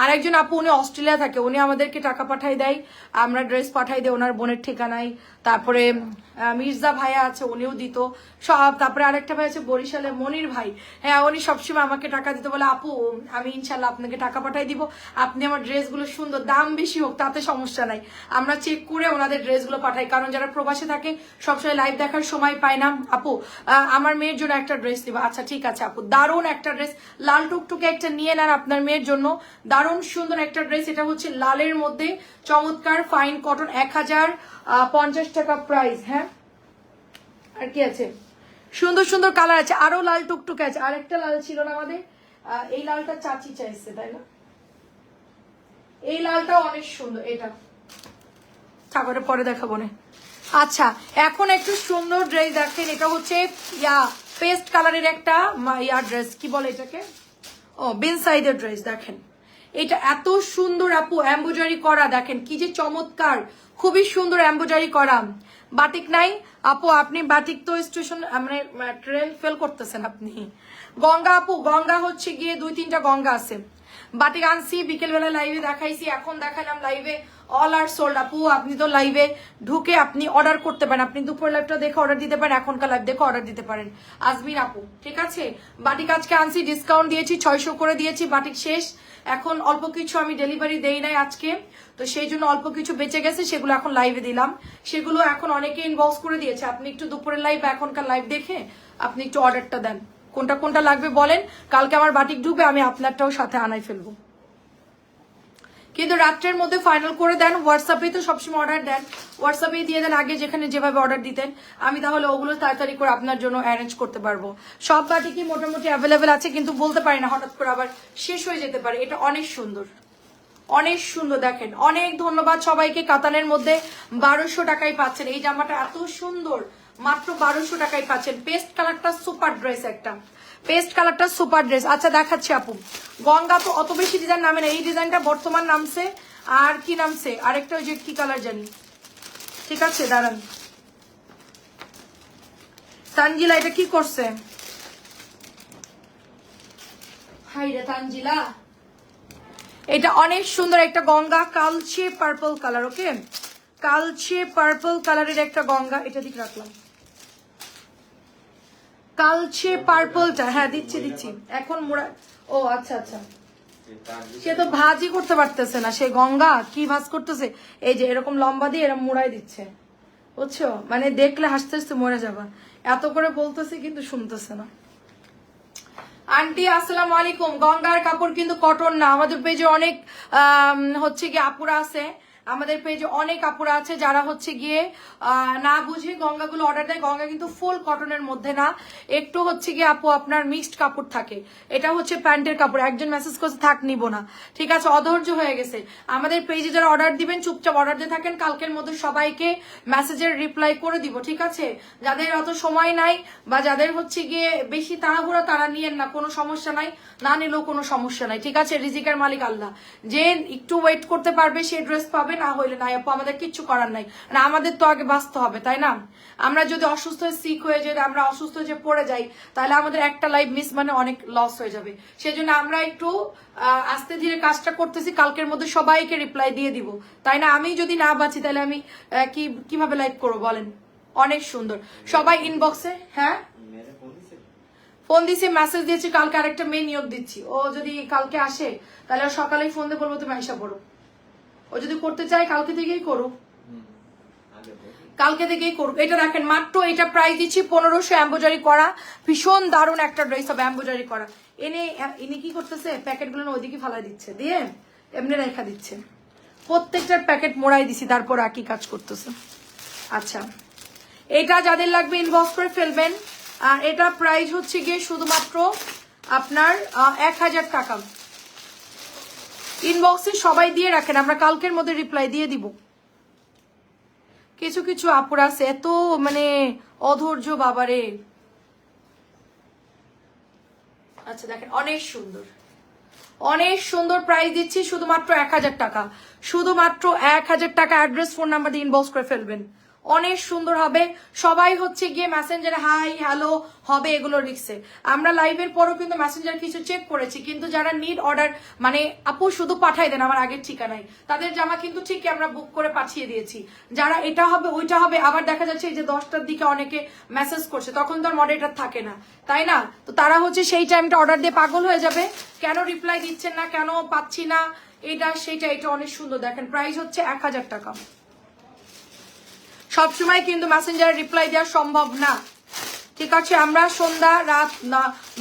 আর একজন আপু উনি অস্ট্রেলিয়া থাকে, উনি আমাদেরকে টাকা পাঠাই দেয়, আমরা ড্রেস পাঠাই দিই ওনার বোনের ঠিকানায়। তারপরে মির্জা ভাইয়া আছে, উনিও দিত সব। তারপরে আরেকটা ভাই আছে বরিশালে, মনির ভাই, হ্যাঁ উনি সবসময় আমাকে টাকা দিতে বলে, আপু আমি ইনশাল্লাহ আপনাকে টাকা পাঠাই দিব, আপনি আমার ড্রেসগুলো সুন্দর, দাম বেশি হোক তাতে সমস্যা নাই, আমরা চেক করে ওনাদের ড্রেসগুলো পাঠাই। কারণ যারা প্রবাসে থাকে সবসময় লাইভ দেখার সময় পায় না। আপু আমার মেয়ের জন্য একটা ড্রেস দিব। আচ্ছা ঠিক আছে আপু, দারুণ একটা ড্রেস, লাল টুকটুকে একটা নিয়ে নেন আপনার মেয়ের জন্য, দারুণ সুন্দর একটা ড্রেস। এটা হচ্ছে লালের মধ্যে চমৎকার ফাইন কটন, 1050 টাকা প্রাইস। হ্যাঁ আর কি আছে, সুন্দর সুন্দর কালার আছে, আরো লাল টুকটুকে আছে, আরেকটা লাল ছিল না আমাদের, এই লালটা চাচি চাইছে তাই না, এই লালটা অনেক সুন্দর, এটা ঠাকুরে পরে দেখাবো না। আচ্ছা এখন একটু সুন্দর ড্রেস দেখেন, এটা হচ্ছে পেস্ট কালারের একটা ড্রেস, কি বলে এটাকে, ও বিন সাইডের ড্রেস। দেখেন এটা এত সুন্দর আপু, এমব্রয়ডারি করা, দেখেন কি যে চমৎকার, খুবই সুন্দর এমব্রয়ডারি করা। বাটিক নাই আপু, আপনি বাটিক তো স্টেশন মানে ট্রেন ফেল করতেছেন আপনি। গঙ্গা আপু, গঙ্গা হচ্ছে গিয়ে 2-3টা গঙ্গা আছে। বাটিক আনছি বিকেলবেলা লাইভে দেখাইছি, এখন দেখালাম লাইভে, অল আর সোল্ড। আপু আপনি তো লাইভে ঢুকে আপনি অর্ডার করতে পারেন, আপনি দুপুর লাইভটা দেখে অর্ডার দিতে পারেন, এখনকার লাইভ দেখে অর্ডার দিতে পারেন। আজমির আপু ঠিক আছে, বাটিক আজকে আনছি, ডিসকাউন্ট দিয়েছি, 600 করে দিয়েছি, বাটিক শেষ, এখন অল্প কিছু আমি ডেলিভারি দেই নাই আজকে, তো সেই জন্য অল্প কিছু বেঁচে গেছে, সেগুলো এখন লাইভে দিলাম, সেগুলো এখন অনেকে ইনবক্স করে দিয়েছে। আপনি একটু দুপুরের লাইভ এখনকার লাইভ দেখে আপনি একটু অর্ডারটা দেন, কোনটা কোনটা লাগবে বলেন, কালকে আমার বাটিক ঢুকবে, আমি আপনারটাও সাথে আনাই ফেলবো, কিন্তু রাত্রের মধ্যে ফাইনাল করে দেন। হোয়াটসঅ্যাপে তো সবসময় অর্ডার দেন, হোয়াটসঅ্যাপে দিয়ে দেন আগে যেখানে যেভাবে অর্ডার দিতেন, আমি তাহলে ওগুলো তাড়াতাড়ি করে আপনার জন্য অ্যারেঞ্জ করতে পারবো। সব বাটিকই মোটামুটি অ্যাভেলেবেল আছে, কিন্তু বলতে পারি না, হঠাৎ করে আবার শেষ হয়ে যেতে পারে। এটা অনেক সুন্দর, অনেক সুন্দর, দেখেন অনেক ধন্যবাদ সবাইকে। কাতানের মধ্যে 1200 টাকায় পাচ্ছেন এই জামাটা, এত সুন্দর, মাত্র 1200 টাকায় পাচ্ছেন। পেস্ট কালারটা সুপার ড্রেস, একটা পেস্ট কালারটা সুপার ড্রেস। আচ্ছা দেখাচ্ছি আপু, গঙ্গা তো অত বেশি ডিজাইন নামে না, এই ডিজাইনটা বর্তমান নামছে, আর কি নামছে আরেকটা ওই যে কি কালার জানি, ঠিক আছে দাঁড়ান, তানজিলা এটা কি করছে, হাই রে তানজিলা, এটা অনেক সুন্দর একটা গঙ্গা, কালচে পার্পল কালার, ওকে কালচে পার্পল কালারের একটা গঙ্গা, এটা দিক রাখলাম, কালচে পার্পলটা, হ্যাঁ দিচ্ছি দিচ্ছি এখন মোড়া, ও আচ্ছা আচ্ছা, সে তো ভাজি করতে পারতেছে না, সে গঙ্গা কি ভাজ করতেছে, এই যে এরকম লম্বা দিয়ে এরকম মোড়াই দিচ্ছে, বুঝছো, মানে দেখলে হাসতে হাসতে মরে যাবা, এত করে বলতেছে কিন্তু শুনতেছে না। আন্টি আসসালামু আলাইকুম, গঙ্গার কাপড় কিন্তু কটন না, আমাদের পেজে অনেক হচ্ছে কি আপুরা আছে, আমাদের পেজে অনেক কাপড় আছে যারা হচ্ছে গিয়ে না বুঝে গঙ্গাগুলো অর্ডার দেয়। গঙ্গা কিন্তু ফুল কটনের মধ্যে না, একটু হচ্ছে গিয়ে আপু আপনার মিক্সড কাপড় থাকে, এটা হচ্ছে প্যান্টের কাপড়। একজন মেসেজ করছে থাক নিব না, ঠিক আছে অধৈর্য হয়ে গেছে। আমাদের পেজে যারা অর্ডার দিবেন চুপচাপ অর্ডার দিয়ে থাকেন, কালকের মধ্যে সবাইকে মেসেজের রিপ্লাই করে দিব, ঠিক আছে। যাদের অত সময় নাই বা যাদের হচ্ছে গিয়ে বেশি তাড়াহুড়া তারা নিয়েন না, কোনো সমস্যা নাই, না নিলেও কোনো সমস্যা নাই, ঠিক আছে। রিজিকের মালিক আল্লাহ, যে একটু ওয়েট করতে পারবে সে ড্রেস পাবে, না হইলে নাই আপু, আমাদের কিচ্ছু করার নাই, না আমাদের তো আগে বাঁচতে হবে তাই না। আমরা যদি অসুস্থ হয়ে সিক হয়ে যদি আমরা অসুস্থ যে পড়ে যাই, তাহলে আমাদের একটা লাইফ মিস মানে অনেক লস হয়ে যাবে। সেজন্য আমরা একটু আস্তে ধীরে কাজটা করতেছি, কালকের মধ্যে সবাইকে রিপ্লাই দিয়ে দিব, তাই না। আমি যদি না বাঁচি তাহলে আমি কিভাবে লাইভ করবো বলেন। অনেক সুন্দর সবাই ইনবক্সে, হ্যাঁ ফোন দিছি, মেসেজ দিয়েছি, কালকে আরেকটা মেয়ে নিয়োগ দিচ্ছি, ও যদি কালকে আসে তাহলে সকালেই ফোন দিয়ে বলবো তুমি আইসা পড়ো, ও যদি করতে চায় কালকে থেকেই করুক, কালকে থেকেই করুক। এটা দেখেন মাত্র এটা প্রাইস দিচ্ছি 1500, এমব্রয়ডারি করা, ভীষণ দারুণ একটা ড্রেস হবে এমব্রয়ডারি করা। এনে কি করতেছে, প্যাকেটগুলো ওইদিকে ফালাই দিচ্ছে, দিয়ে এমনি রেখা দিচ্ছে, প্রত্যেকটার প্যাকেট মোড়াই দিছি, তারপর একই কাজ করতেছে। আচ্ছা এটা যাদের লাগবে ইনবক্স করে ফেলবেন, আর এটা প্রাইস হচ্ছে গিয়ে শুধুমাত্র আপনার 1000 টাকা। ইনবক্সে সবাই দিয়ে রাখেন, আমরা কালকের মধ্যে রিপ্লাই দিয়ে দিব। কিছু কিছু আপুরা আছে এত মানে অধৈর্য বাবারে। আচ্ছা দেখেন অনেক সুন্দর, অনেক সুন্দর প্রাইস দিচ্ছি শুধুমাত্র 1000 টাকা, শুধুমাত্র 1000 টাকা। অ্যাড্রেস ফোন নাম্বার দিয়ে ইনবক্স করে ফেলবেন, অনেক সুন্দর হবে। সবাই হচ্ছে গিয়ে মেসেঞ্জারে হাই হ্যালো হবে এগুলো লিখছে। আমরা লাইভের পরও কিন্তু মেসেঞ্জার কিছু চেক করেছি, কিন্তু যারা নিড অর্ডার মানে আপু শুধু পাঠাই দেন আমার আগের ঠিকানায়, তাদের জামা কিন্তু ঠিকই আমরা বুক করে পাঠিয়ে দিয়েছি। যারা এটা হবে ওইটা হবে, আবার দেখা যাচ্ছে এই যে 10টার দিকে অনেকে মেসেজ করছে, তখন তো আর মডারেটর থাকে না, তাই না? তো তারা হচ্ছে সেই টাইমটা অর্ডার দিয়ে পাগল হয়ে যাবে, কেন রিপ্লাই দিচ্ছেন না, কেন পাচ্ছি না, এটা সেইটা। এটা অনেক সুন্দর দেখেন, প্রাইস হচ্ছে 1000 টাকা। সবসময় কিন্তু মেসেঞ্জারে রিপ্লাই দেওয়া সম্ভব না, ঠিক আছে? আমরা সন্ধ্যা রাত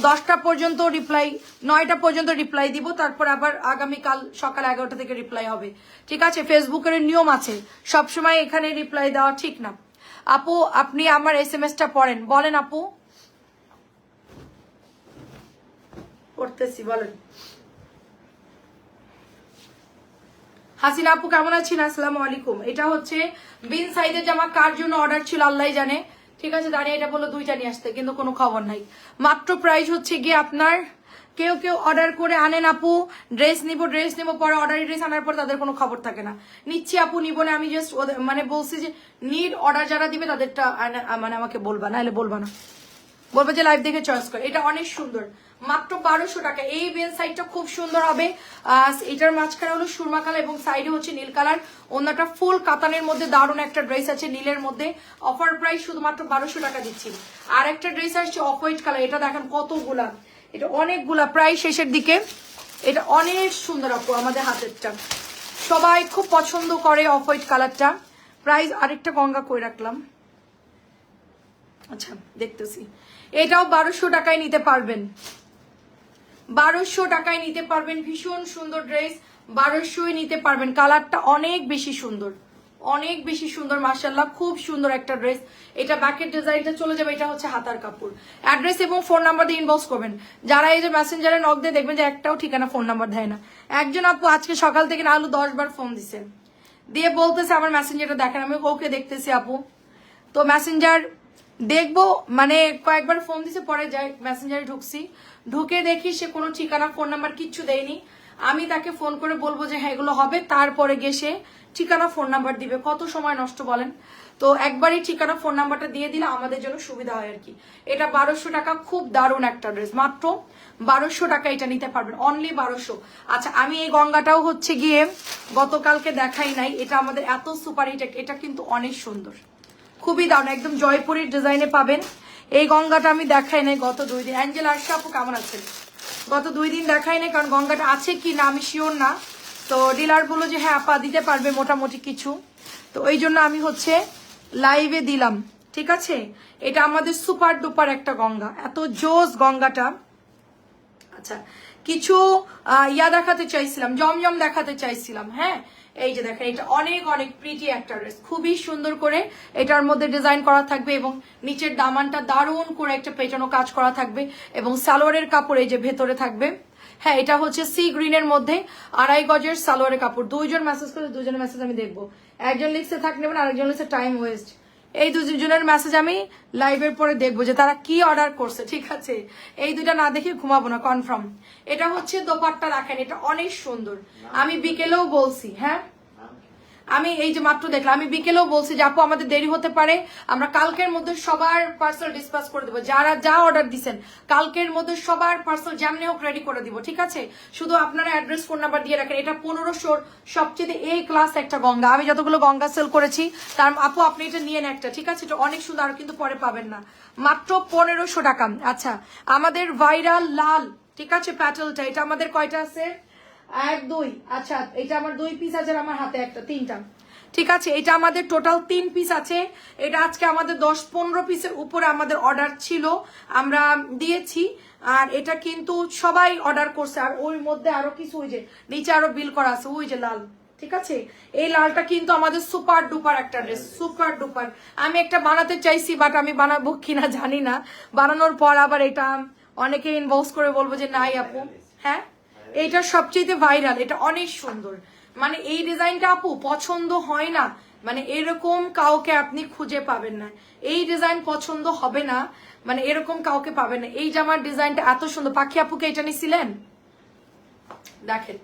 10টা পর্যন্ত রিপ্লাই, 9টা পর্যন্ত রিপ্লাই দিব, তারপর আবার আগামীকাল সকাল 11টা থেকে রিপ্লাই হবে, ঠিক আছে? ফেসবুকের নিয়ম আছে, সবসময় এখানে রিপ্লাই দেওয়া ঠিক না। আপু আপনি আমার SMS-টা পড়েন, বলেন আপু। পড়তেছি, বলেন। হাসিনা আপু কেমন আছেন? আসসালামু আলাইকুম। এটা হচ্ছে বিন সাইজের জামা, কার জন্য অর্ডার ছিল আল্লাহ জানে, ঠিক আছে? দাঁড়িয়ে এটা বললো 2টা নিয়ে আসতে, কিন্তু কোনো খবর নাই। মাত্র প্রাইস হচ্ছে গিয়ে আপনার, কেউ কেউ অর্ডার করে আনেন আপু, ড্রেস নিব পরে অর্ডারি ড্রেস আনার পর তাদের কোনো খবর থাকে না। নিচ্ছি আপু, নিব না, আমি জাস্ট মানে বলছি যে নিড অর্ডার যারা দিবে তাদেরটা মানে আমাকে বলবা, না হলে বলবা না, বলবো যে লাইভ দেখে চয়েস করে। এটা অনেক সুন্দর, মাত্র 1200 টাকা। এই বেল সাইডটা খুব সুন্দর হবে, এটার মাঝখানে হলো সুরমা কালার এবং সাইডে হচ্ছে নীল কালার। অন্যটা ফুল কাতানের মধ্যে দারুণ একটা ড্রেস আছে নীলের মধ্যে, অফার প্রাইস শুধুমাত্র 1200 টাকা দিচ্ছি। আর একটা ড্রেস আসছে অফ হোয়াইট কালার, এটা দেখেন কতগুলা, এটা অনেকগুলা, প্রায় শেষের দিকে। এটা অনেক সুন্দর আপু, আমাদের হাতেরটা সবাই খুব পছন্দ করে অফ হোয়াইট কালারটা। প্রাইস আরেকটা গঙ্গা কই রাখলাম, আচ্ছা দেখতেছি। এটাও 1200 টাকায় নিতে পারবেন, 1200 টাকায় নিতে পারবেন। ভীষণ সুন্দর ড্রেস, 1200 নিতে পারবেন। কালারটা অনেক বেশি সুন্দর, অনেক বেশি সুন্দর মাশাআল্লাহ, খুব সুন্দর একটা ড্রেস। এটা ব্যাকের ডিজাইনটা চলে যাবে, এটা হচ্ছে হাতার কাপড়। অ্যাড্রেস এবং ফোন নাম্বার দিয়ে ইনবক্স করবেন। যারা এই যে মেসেঞ্জারে নক দিয়ে দেখবেন যে একটাও ঠিকানা ফোন নাম্বার দেয় না। একজন আপু আজকে সকাল থেকে না আলু 10 বার ফোন দিছে, দিয়ে বলতেছে আমার মেসেঞ্জারটা দেখেন। আমি ওকে দেখতেছি আপু, তো মেসেঞ্জার দেখবো মানে কয়েকবার ফোন দিছে, পরে যাই মেসেঞ্জারে ঢুকছি, ঢুকে দেখি সে কোনো ঠিকানা ফোন নাম্বার কিচ্ছু দেয়নি। আমি তাকে ফোন করে বলবো যে হ্যাঁ এগুলো হবে, তারপরে গিয়ে সে ঠিকানা ফোন নাম্বার দিবে। কত সময় নষ্ট বলেন? তো একবারই ঠিকানা ফোন নাম্বারটা দিয়ে দিলে আমাদের জন্য সুবিধা হয় আর কি। এটা 1200 টাকা, খুব দারুণ একটা ড্রেস, মাত্র 1200 টাকা এটা নিতে পারবেন, অনলি 1200। আচ্ছা আমি এই গঙ্গাটাও হচ্ছে গিয়ে গতকালকে দেখাই নাই, এটা আমাদের এত সুপার হিট, এটা কিন্তু অনেক সুন্দর, খুবই দারুণ, একদম জয়পুরের ডিজাইনে পাবেন। এই গঙ্গাটা আমি দেখাই নাই গত 2 দিন। অ্যাঞ্জেল আরশা আপু কেমন আছেন? গত 2 দিন দেখাই নাই, কারণ গঙ্গাটা আছে কি না আমি শিওর না। তো ডিলার বললো যে হ্যাঁ আপা দিতে পারবে মোটামুটি কিছু, তো ওই জন্য আমি হচ্ছে লাইভে দিলাম, ঠিক আছে? এটা আমাদের সুপার ডুপার একটা গঙ্গা, এত জোস গঙ্গাটা। আচ্ছা কিছু ইয়া দেখাতে চাইছিলাম, জমজম দেখাতে চাইছিলাম। হ্যাঁ এই যে দেখেন, এটা অনেক অনেক প্রিটি একটা ড্রেস, খুবই সুন্দর করে এটার মধ্যে ডিজাইন করা থাকবে এবং নিচের দামানটা দারুণ করে একটা পেটানো কাজ করা থাকবে এবং সালোয়ারের কাপড় এই যে ভেতরে থাকবে। হ্যাঁ এটা হচ্ছে সি গ্রিনের মধ্যে 2.5 গজের সালোয়ারের কাপড়। 2 জন মেসেজ করে, 2 জনের মেসেজ আমি দেখবো। একজন লিখছে থাক নেবেন, আরেকজন লিখছে টাইম ওয়েস্ট। এই 2 জনের মেসেজ আমি লাইভের পরে দেখবো যে তারা কি অর্ডার করছে, ঠিক আছে? এই 2টা না দেখে ঘুমাবো না, কনফার্ম। এটা হচ্ছে দোপাট্টা, রাখেন এটা অনেক সুন্দর। আমি বিকেলেও বলছি, হ্যাঁ আমি এই যে মাত্র দেখলাম, আমি বিকেলেও বলছি যে আপু আমাদের দেরি হতে পারে, আমরা কালকের মধ্যে সবার পার্সেল ডিসপাস করে দেবো। যারা যা অর্ডার দিচ্ছেন কালকের মধ্যে সবার পার্সেল যেমনি হোক রেডি করে দিব, ঠিক আছে? শুধু আপনারা অ্যাড্রেস ফোন নাম্বার দিয়ে রাখেন। এটা 1500 সবচেয়ে এই ক্লাস একটা গঙ্গা, আমি যতগুলো গঙ্গা সেল করেছি তার আপু আপনি এটা নিয়ে নেন একটা, ঠিক আছে? এটা অনেক সুন্দর, আর কিন্তু পরে পাবেন না, মাত্র 1500 টাকা। আচ্ছা আমাদের ভাইরাল লাল, ঠিক আছে প্যাটেলটা, এটা আমাদের কয়টা আছে? 1 2, আচ্ছা এটা আমার 2 পিস আছে, আমার হাতে একটা, 3টা, ঠিক আছে? এটা আমাদের টোটাল 3 পিস আছে। এটা আজকে আমাদের 10-15 পিসের উপরে আমাদের অর্ডার ছিল, আমরা দিয়েছি। আর এটা কিন্তু সবাই অর্ডার করছে, আর ওর মধ্যে আরো কিছু ওই যে নিচে আরো বিল করা আছে, ওই যে লাল, ঠিক আছে? এই লালটা কিন্তু আমাদের সুপার ডুপার একটা ড্রেস, সুপার ডুপার। আমি একটা বানাতে চাইছি, বাট আমি বানাবো কিনা জানি না। বানানোর পর আবার এটা অনেকে ইনবক্স করে বলবো যে নাই আপু। হ্যাঁ এইটা সবচেয়ে ভাইরাল, এটা অনেক সুন্দর, মানে এই ডিজাইনটা আপু পছন্দ হয় না, মানে এরকম কাউকে আপনি খুঁজে পাবেন না, এই ডিজাইন পছন্দ হবে না, মানে এরকম কাউকে পাবেন না। এই জামার ডিজাইনটা এত সুন্দর। পাখি আপুকে এটা নিছিলেন, দেখেন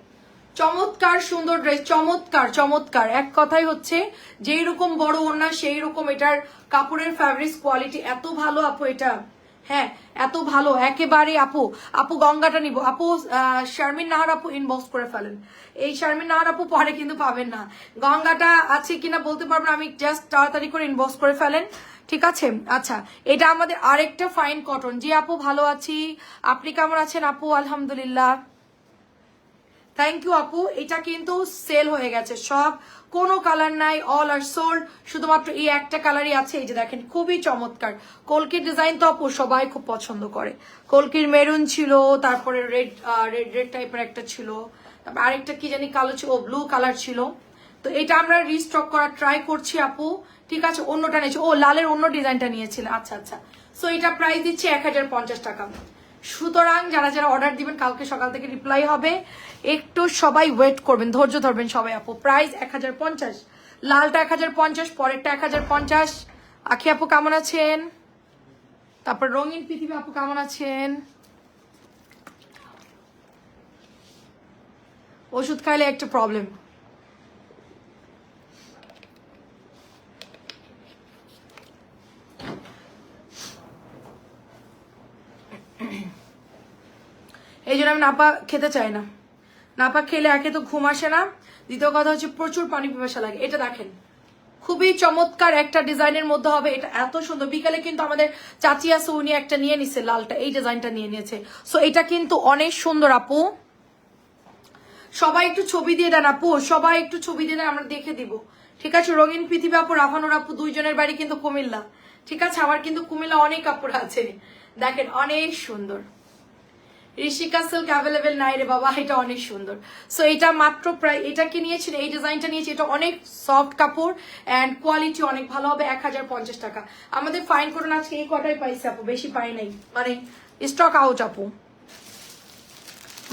চমৎকার সুন্দর ড্রেস, চমৎকার চমৎকার। এক কথাই হচ্ছে যেই রকম বড় ওড়না সেই রকম এটার কাপড়ের ফ্যাব্রিক্স কোয়ালিটি এত ভালো আপু, এটা হ্যাঁ এত ভালো একেবারে। আপু আপু গঙ্গাটা নিব আপু, শারমিন নাহার আপু ইনবক্স করে ফেলেন। এই শারমিন নাহার আপু পরে কিন্তু পাবেন না, গঙ্গাটা আছে কিনা বলতে পারবেন, আমি জাস্ট তাড়াতাড়ি করে ইনবক্স করে ফেলেন, ঠিক আছে। আচ্ছা এটা আমাদের আরেকটা ফাইন কটন। জি আপু ভালো আছি, আপনি কেমন আছেন আপু? আলহামদুলিল্লাহ, থ্যাংক ইউ আপু। এটা কিন্তু সেল হয়ে গেছে সব, কোনো কালার নাই, অল আর সোল্ড, শুধুমাত্র এই একটা কালারই আছে। এই যে দেখেন খুবই চমৎকার কলকির ডিজাইন, তো আপু সবাই খুব পছন্দ করে। কলকির মেরুন ছিল, তারপরে রেড রেড রেড টাইপের একটা ছিল, তারপর আরেকটা কি জানি কালো ছিল, ও ব্লু কালার ছিল। তো এটা আমরা রিস্টক করার ট্রাই করছি আপু, ঠিক আছে। অন্যটা নিয়েছি, ও লালের অন্য ডিজাইনটা নিয়েছিল, আচ্ছা আচ্ছা। সো এটা প্রাইস দিচ্ছি 1050 টাকা। সুতরাং যারা যারা অর্ডার দিবেন কালকে সকাল থেকে রিপ্লাই হবে, একটু সবাই ওয়েট করবেন, ধৈর্য ধরবেন সবাই আপু। প্রাইস 1050, লালটা 1050, পরেরটা 1050। আখি আপু কেমন আছেন? তারপর রঙিন পৃথিবী আপু কেমন আছেন? ওষুধ খাইলে একটা প্রবলেম। এই জন্য আমি নাপা খেতে চাই না, নাপা খেলে একে তো ঘুম আসে না, দ্বিতীয় কথা হচ্ছে প্রচুর পানি পিপাসা লাগে। এটা দেখেন খুবই চমৎকার একটা ডিজাইনের মধ্যে হবে, এটা এত সুন্দর। বিকালে কিন্তু আমাদের চাচি আছে, উনি একটা নিয়ে নিছে লালটা, এই ডিজাইনটা নিয়ে নিয়েছে। সো এটা কিন্তু অনেক সুন্দর আপু, সবাই একটু ছবি দিয়ে দেন আপু, সবাই একটু ছবি দিয়ে দেন, আমরা দেখে দিব, ঠিক আছে। রঙিন পৃথিবী আপু, রাফানোর আপু, দুইজনের বাড়ি কিন্তু কুমিল্লা, ঠিক আছে। আমার কিন্তু কুমিল্লা অনেক কাপড় আছে, দেখেন অনেক সুন্দর। ঋষিকা সিল্ক অ্যাভেলেবেল নাই রে বাবা, এটা অনেক সুন্দর। সো এটা মাত্র প্রায়, এটা কি নিয়েছেন, এই ডিজাইনটা নিয়েছি, এটা অনেক সফট কাপড় অ্যান্ড কোয়ালিটি অনেক ভালো হবে। 1050 টাকা। আমাদের ফাইন করুন আজকে এই কটাই পাইছে আপু, বেশি পাই নাই, মানে স্টক আউট আপু,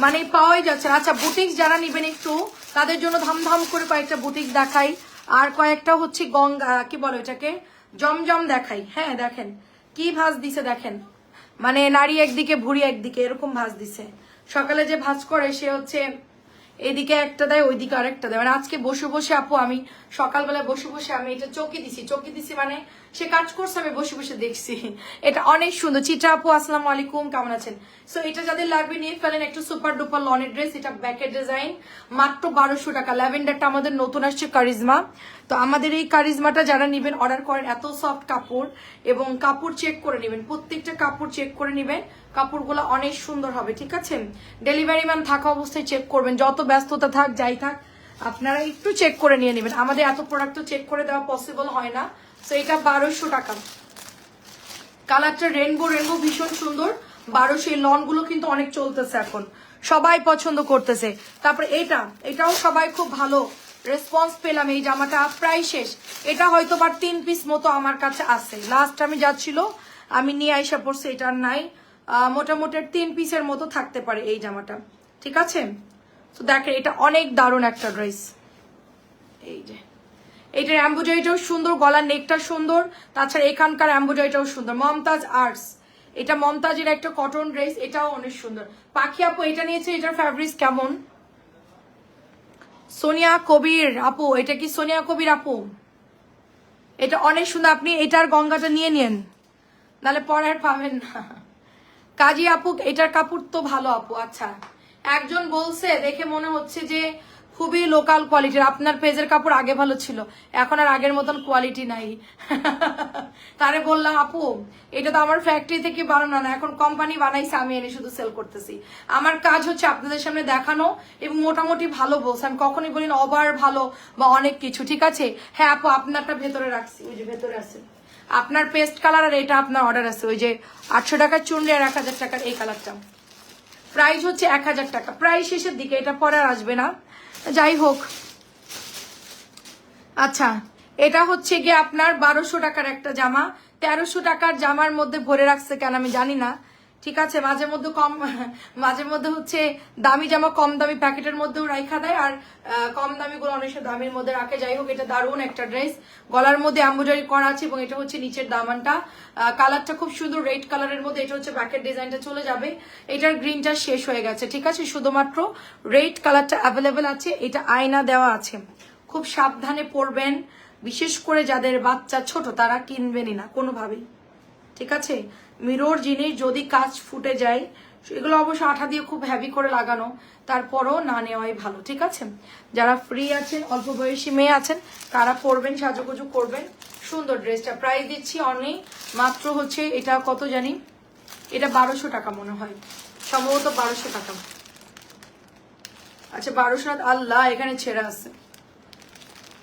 মানে পাওয়াই যাচ্ছে। আচ্ছা বুটিক্স যারা নিবেন একটু তাদের জন্য ধাম করে কয়েকটা বুটিক্স দেখাই, আর কয়েকটা হচ্ছে গঙ্গা কি বলে এটাকে, জমজম দেখাই। হ্যাঁ দেখেন কি ভাঁজ দিছে, দেখেন মানে নারী একদিকে ভুঁড়ি একদিকে এরকম ভাঁজ দিছে। সকালে যে ভাঁজ করে সে হচ্ছে এদিকে একটা দেয়, ওইদিকে আরেকটা দেয়। মানে আজকে বসে বসে আপু, আমি সকালবেলা বসে বসে আমি এটা চকি দিছি, মানে সে কাজ করছে, আমি বসে বসে দেখছি। এটা অনেক সুন্দর। চিত্রা আপু আসসালামু আলাইকুম, কেমন আছেন? সো এটা যাদের লাগবে নিয়ে ফেলেন, একটু সুপার ডুপার লনের ড্রেস। এটা ব্যাকের ডিজাইন, মাত্র 1200 টাকা। ল্যাভেন্ডারটা আমাদের নতুন আসছে, কারিজমা। তো আমাদের এই কারিজমাটা যারা নিবেন অর্ডার করেন, এত সফট কাপড়, এবং কাপড় চেক করে নেবেন, প্রত্যেকটা কাপড় চেক করে নেবেন, কাপড়গুলো অনেক সুন্দর হবে, ঠিক আছে। ডেলিভারি ম্যান থাকা অবস্থায় চেক করবেন, যত ব্যস্ততা থাক যাই থাক আপনারা একটু চেক করে নিয়ে নেবেন। আমাদের এত প্রোডাক্ট তো চেক করে দেওয়া পসিবল হয় না। তো এটা 1200 টাকা। কালারটা রেনবো ভীষণ সুন্দর। 1200। এই লন গুলো কিন্তু অনেক চলতেছে এখন, সবাই পছন্দ করতেছে। তারপরে এটাও সবাই খুব ভালো রেসপন্স পেলাম। এই জামাটা প্রায় শেষ, এটা হয়তো বা 3 পিস মতো আমার কাছে আছে। লাস্ট আমি যাচ্ছিল আমি নিয়ে আইসা পড়ছি, এটা আর নাই। মোটামুটি 3 পিসের মতো থাকতে পারে এই জামাটা, ঠিক আছে। তো দেখেন এটা অনেক দারুণ একটা ড্রেস। এই যে এইটার এমব্রয়ডারিটাও সুন্দর, গলার নেকটা সুন্দর, তাছাড়া এখানকার এমব্রয়ডারিটাও সুন্দর। মমতাজ আর্টস, এটা মমতাজের একটা কটন ড্রেস, এটাও অনেক সুন্দর। পাখি আপু এটা নিয়েছে, এটার ফ্যাব্রিক্স কেমন? সোনিয়া কবির আপু, এটা কি সোনিয়া কবির আপু? এটা অনেক সুন্দর, আপনি এটার গঙ্গাটা নিয়ে নেন, নাহলে পরে আর পাবেন না। কাজী আপু এটার কাপড় তো ভালো আপু। আচ্ছা একজন বলছে দেখে মনে হচ্ছে যে খুবই লোকাল কোয়ালিটির, আপনার পেজের কাপড় আগে ভালো ছিল, এখন আর আগের মতন কোয়ালিটি নাই। তারে বললাম আপু এটা তো আমার ফ্যাক্টরি থেকে বানানো না, এখন কোম্পানি বানাইছে, আমি এনে শুধু সেল করতেছি। আমার কাজ হচ্ছে আপনাদের সামনে দেখানো এবং মোটামুটি ভালো বলছে, আমি কখনই বলি না ওভার ভালো বা অনেক কিছু, ঠিক আছে। হ্যাঁ আপু আপনারটা ভেতরে রাখছি, ওই যে ভেতরে আছে আপনার পেস্ট কালার, আর এটা আপনার অর্ডার আছে ওই যে 800 টাকার চুনরি আর 1000 টাকার এই কালারটা। প্রাইস হচ্ছে 1000 টাকা, প্রাইস শেষের দিকে, এটা পরে আর আসবে না, যাই হোক। আচ্ছা এটা হচ্ছে গিয়ে আপনার 1200 টাকার একটা জামা, 1300 টাকার জামার মধ্যে ভরে রাখছে কেন আমি জানি না, ঠিক আছে, মাঝে মধ্যে হচ্ছে দামি জামা কম দামি প্যাকেটের মধ্যেও রাখা দেয়, আর কম দামি গুলো অনেক দামির মধ্যে রাখে। যাই হোক, এটা দারুণ একটা ড্রেস, গলার মধ্যে এমব্রয়ডারি করা আছে এবং এটা হচ্ছে নিচের দামানটা, কালারটা খুব সুন্দর রেড কালারের মধ্যে। এটা হচ্ছে ব্যাকের ডিজাইনটা চলে যাবে, এটার গ্রিনটা শেষ হয়ে গেছে। ঠিক আছে, শুধুমাত্র রেড কালারটা অ্যাভেলেবেল আছে। এটা আয়না দেওয়া আছে, খুব সাবধানে পরবেন, বিশেষ করে যাদের বাচ্চা ছোট তারা কিনবেনই না কোনোভাবেই। ঠিক আছে, মিরর জিনিস যদি কাজ ফুটে যায়, এগুলো অবশ্য আঠা দিয়ে খুব হেভি করে লাগানো, তারপরও না নেওয়াই ভালো। ঠিক আছে, যারা ফ্রি আছেন, অল্প বয়সী মেয়ে আছেন, তারা পরবেন, সাজুগুজু করবেন। সুন্দর ড্রেসটা প্রাইস দিচ্ছি অনেক, মাত্র হচ্ছে এটা কত জানি, এটা 1200 টাকা মনে হয়, সম্ভবত 1200 টাকা। আচ্ছা 1200, আল্লাহ এখানে ছেঁড়া আছে,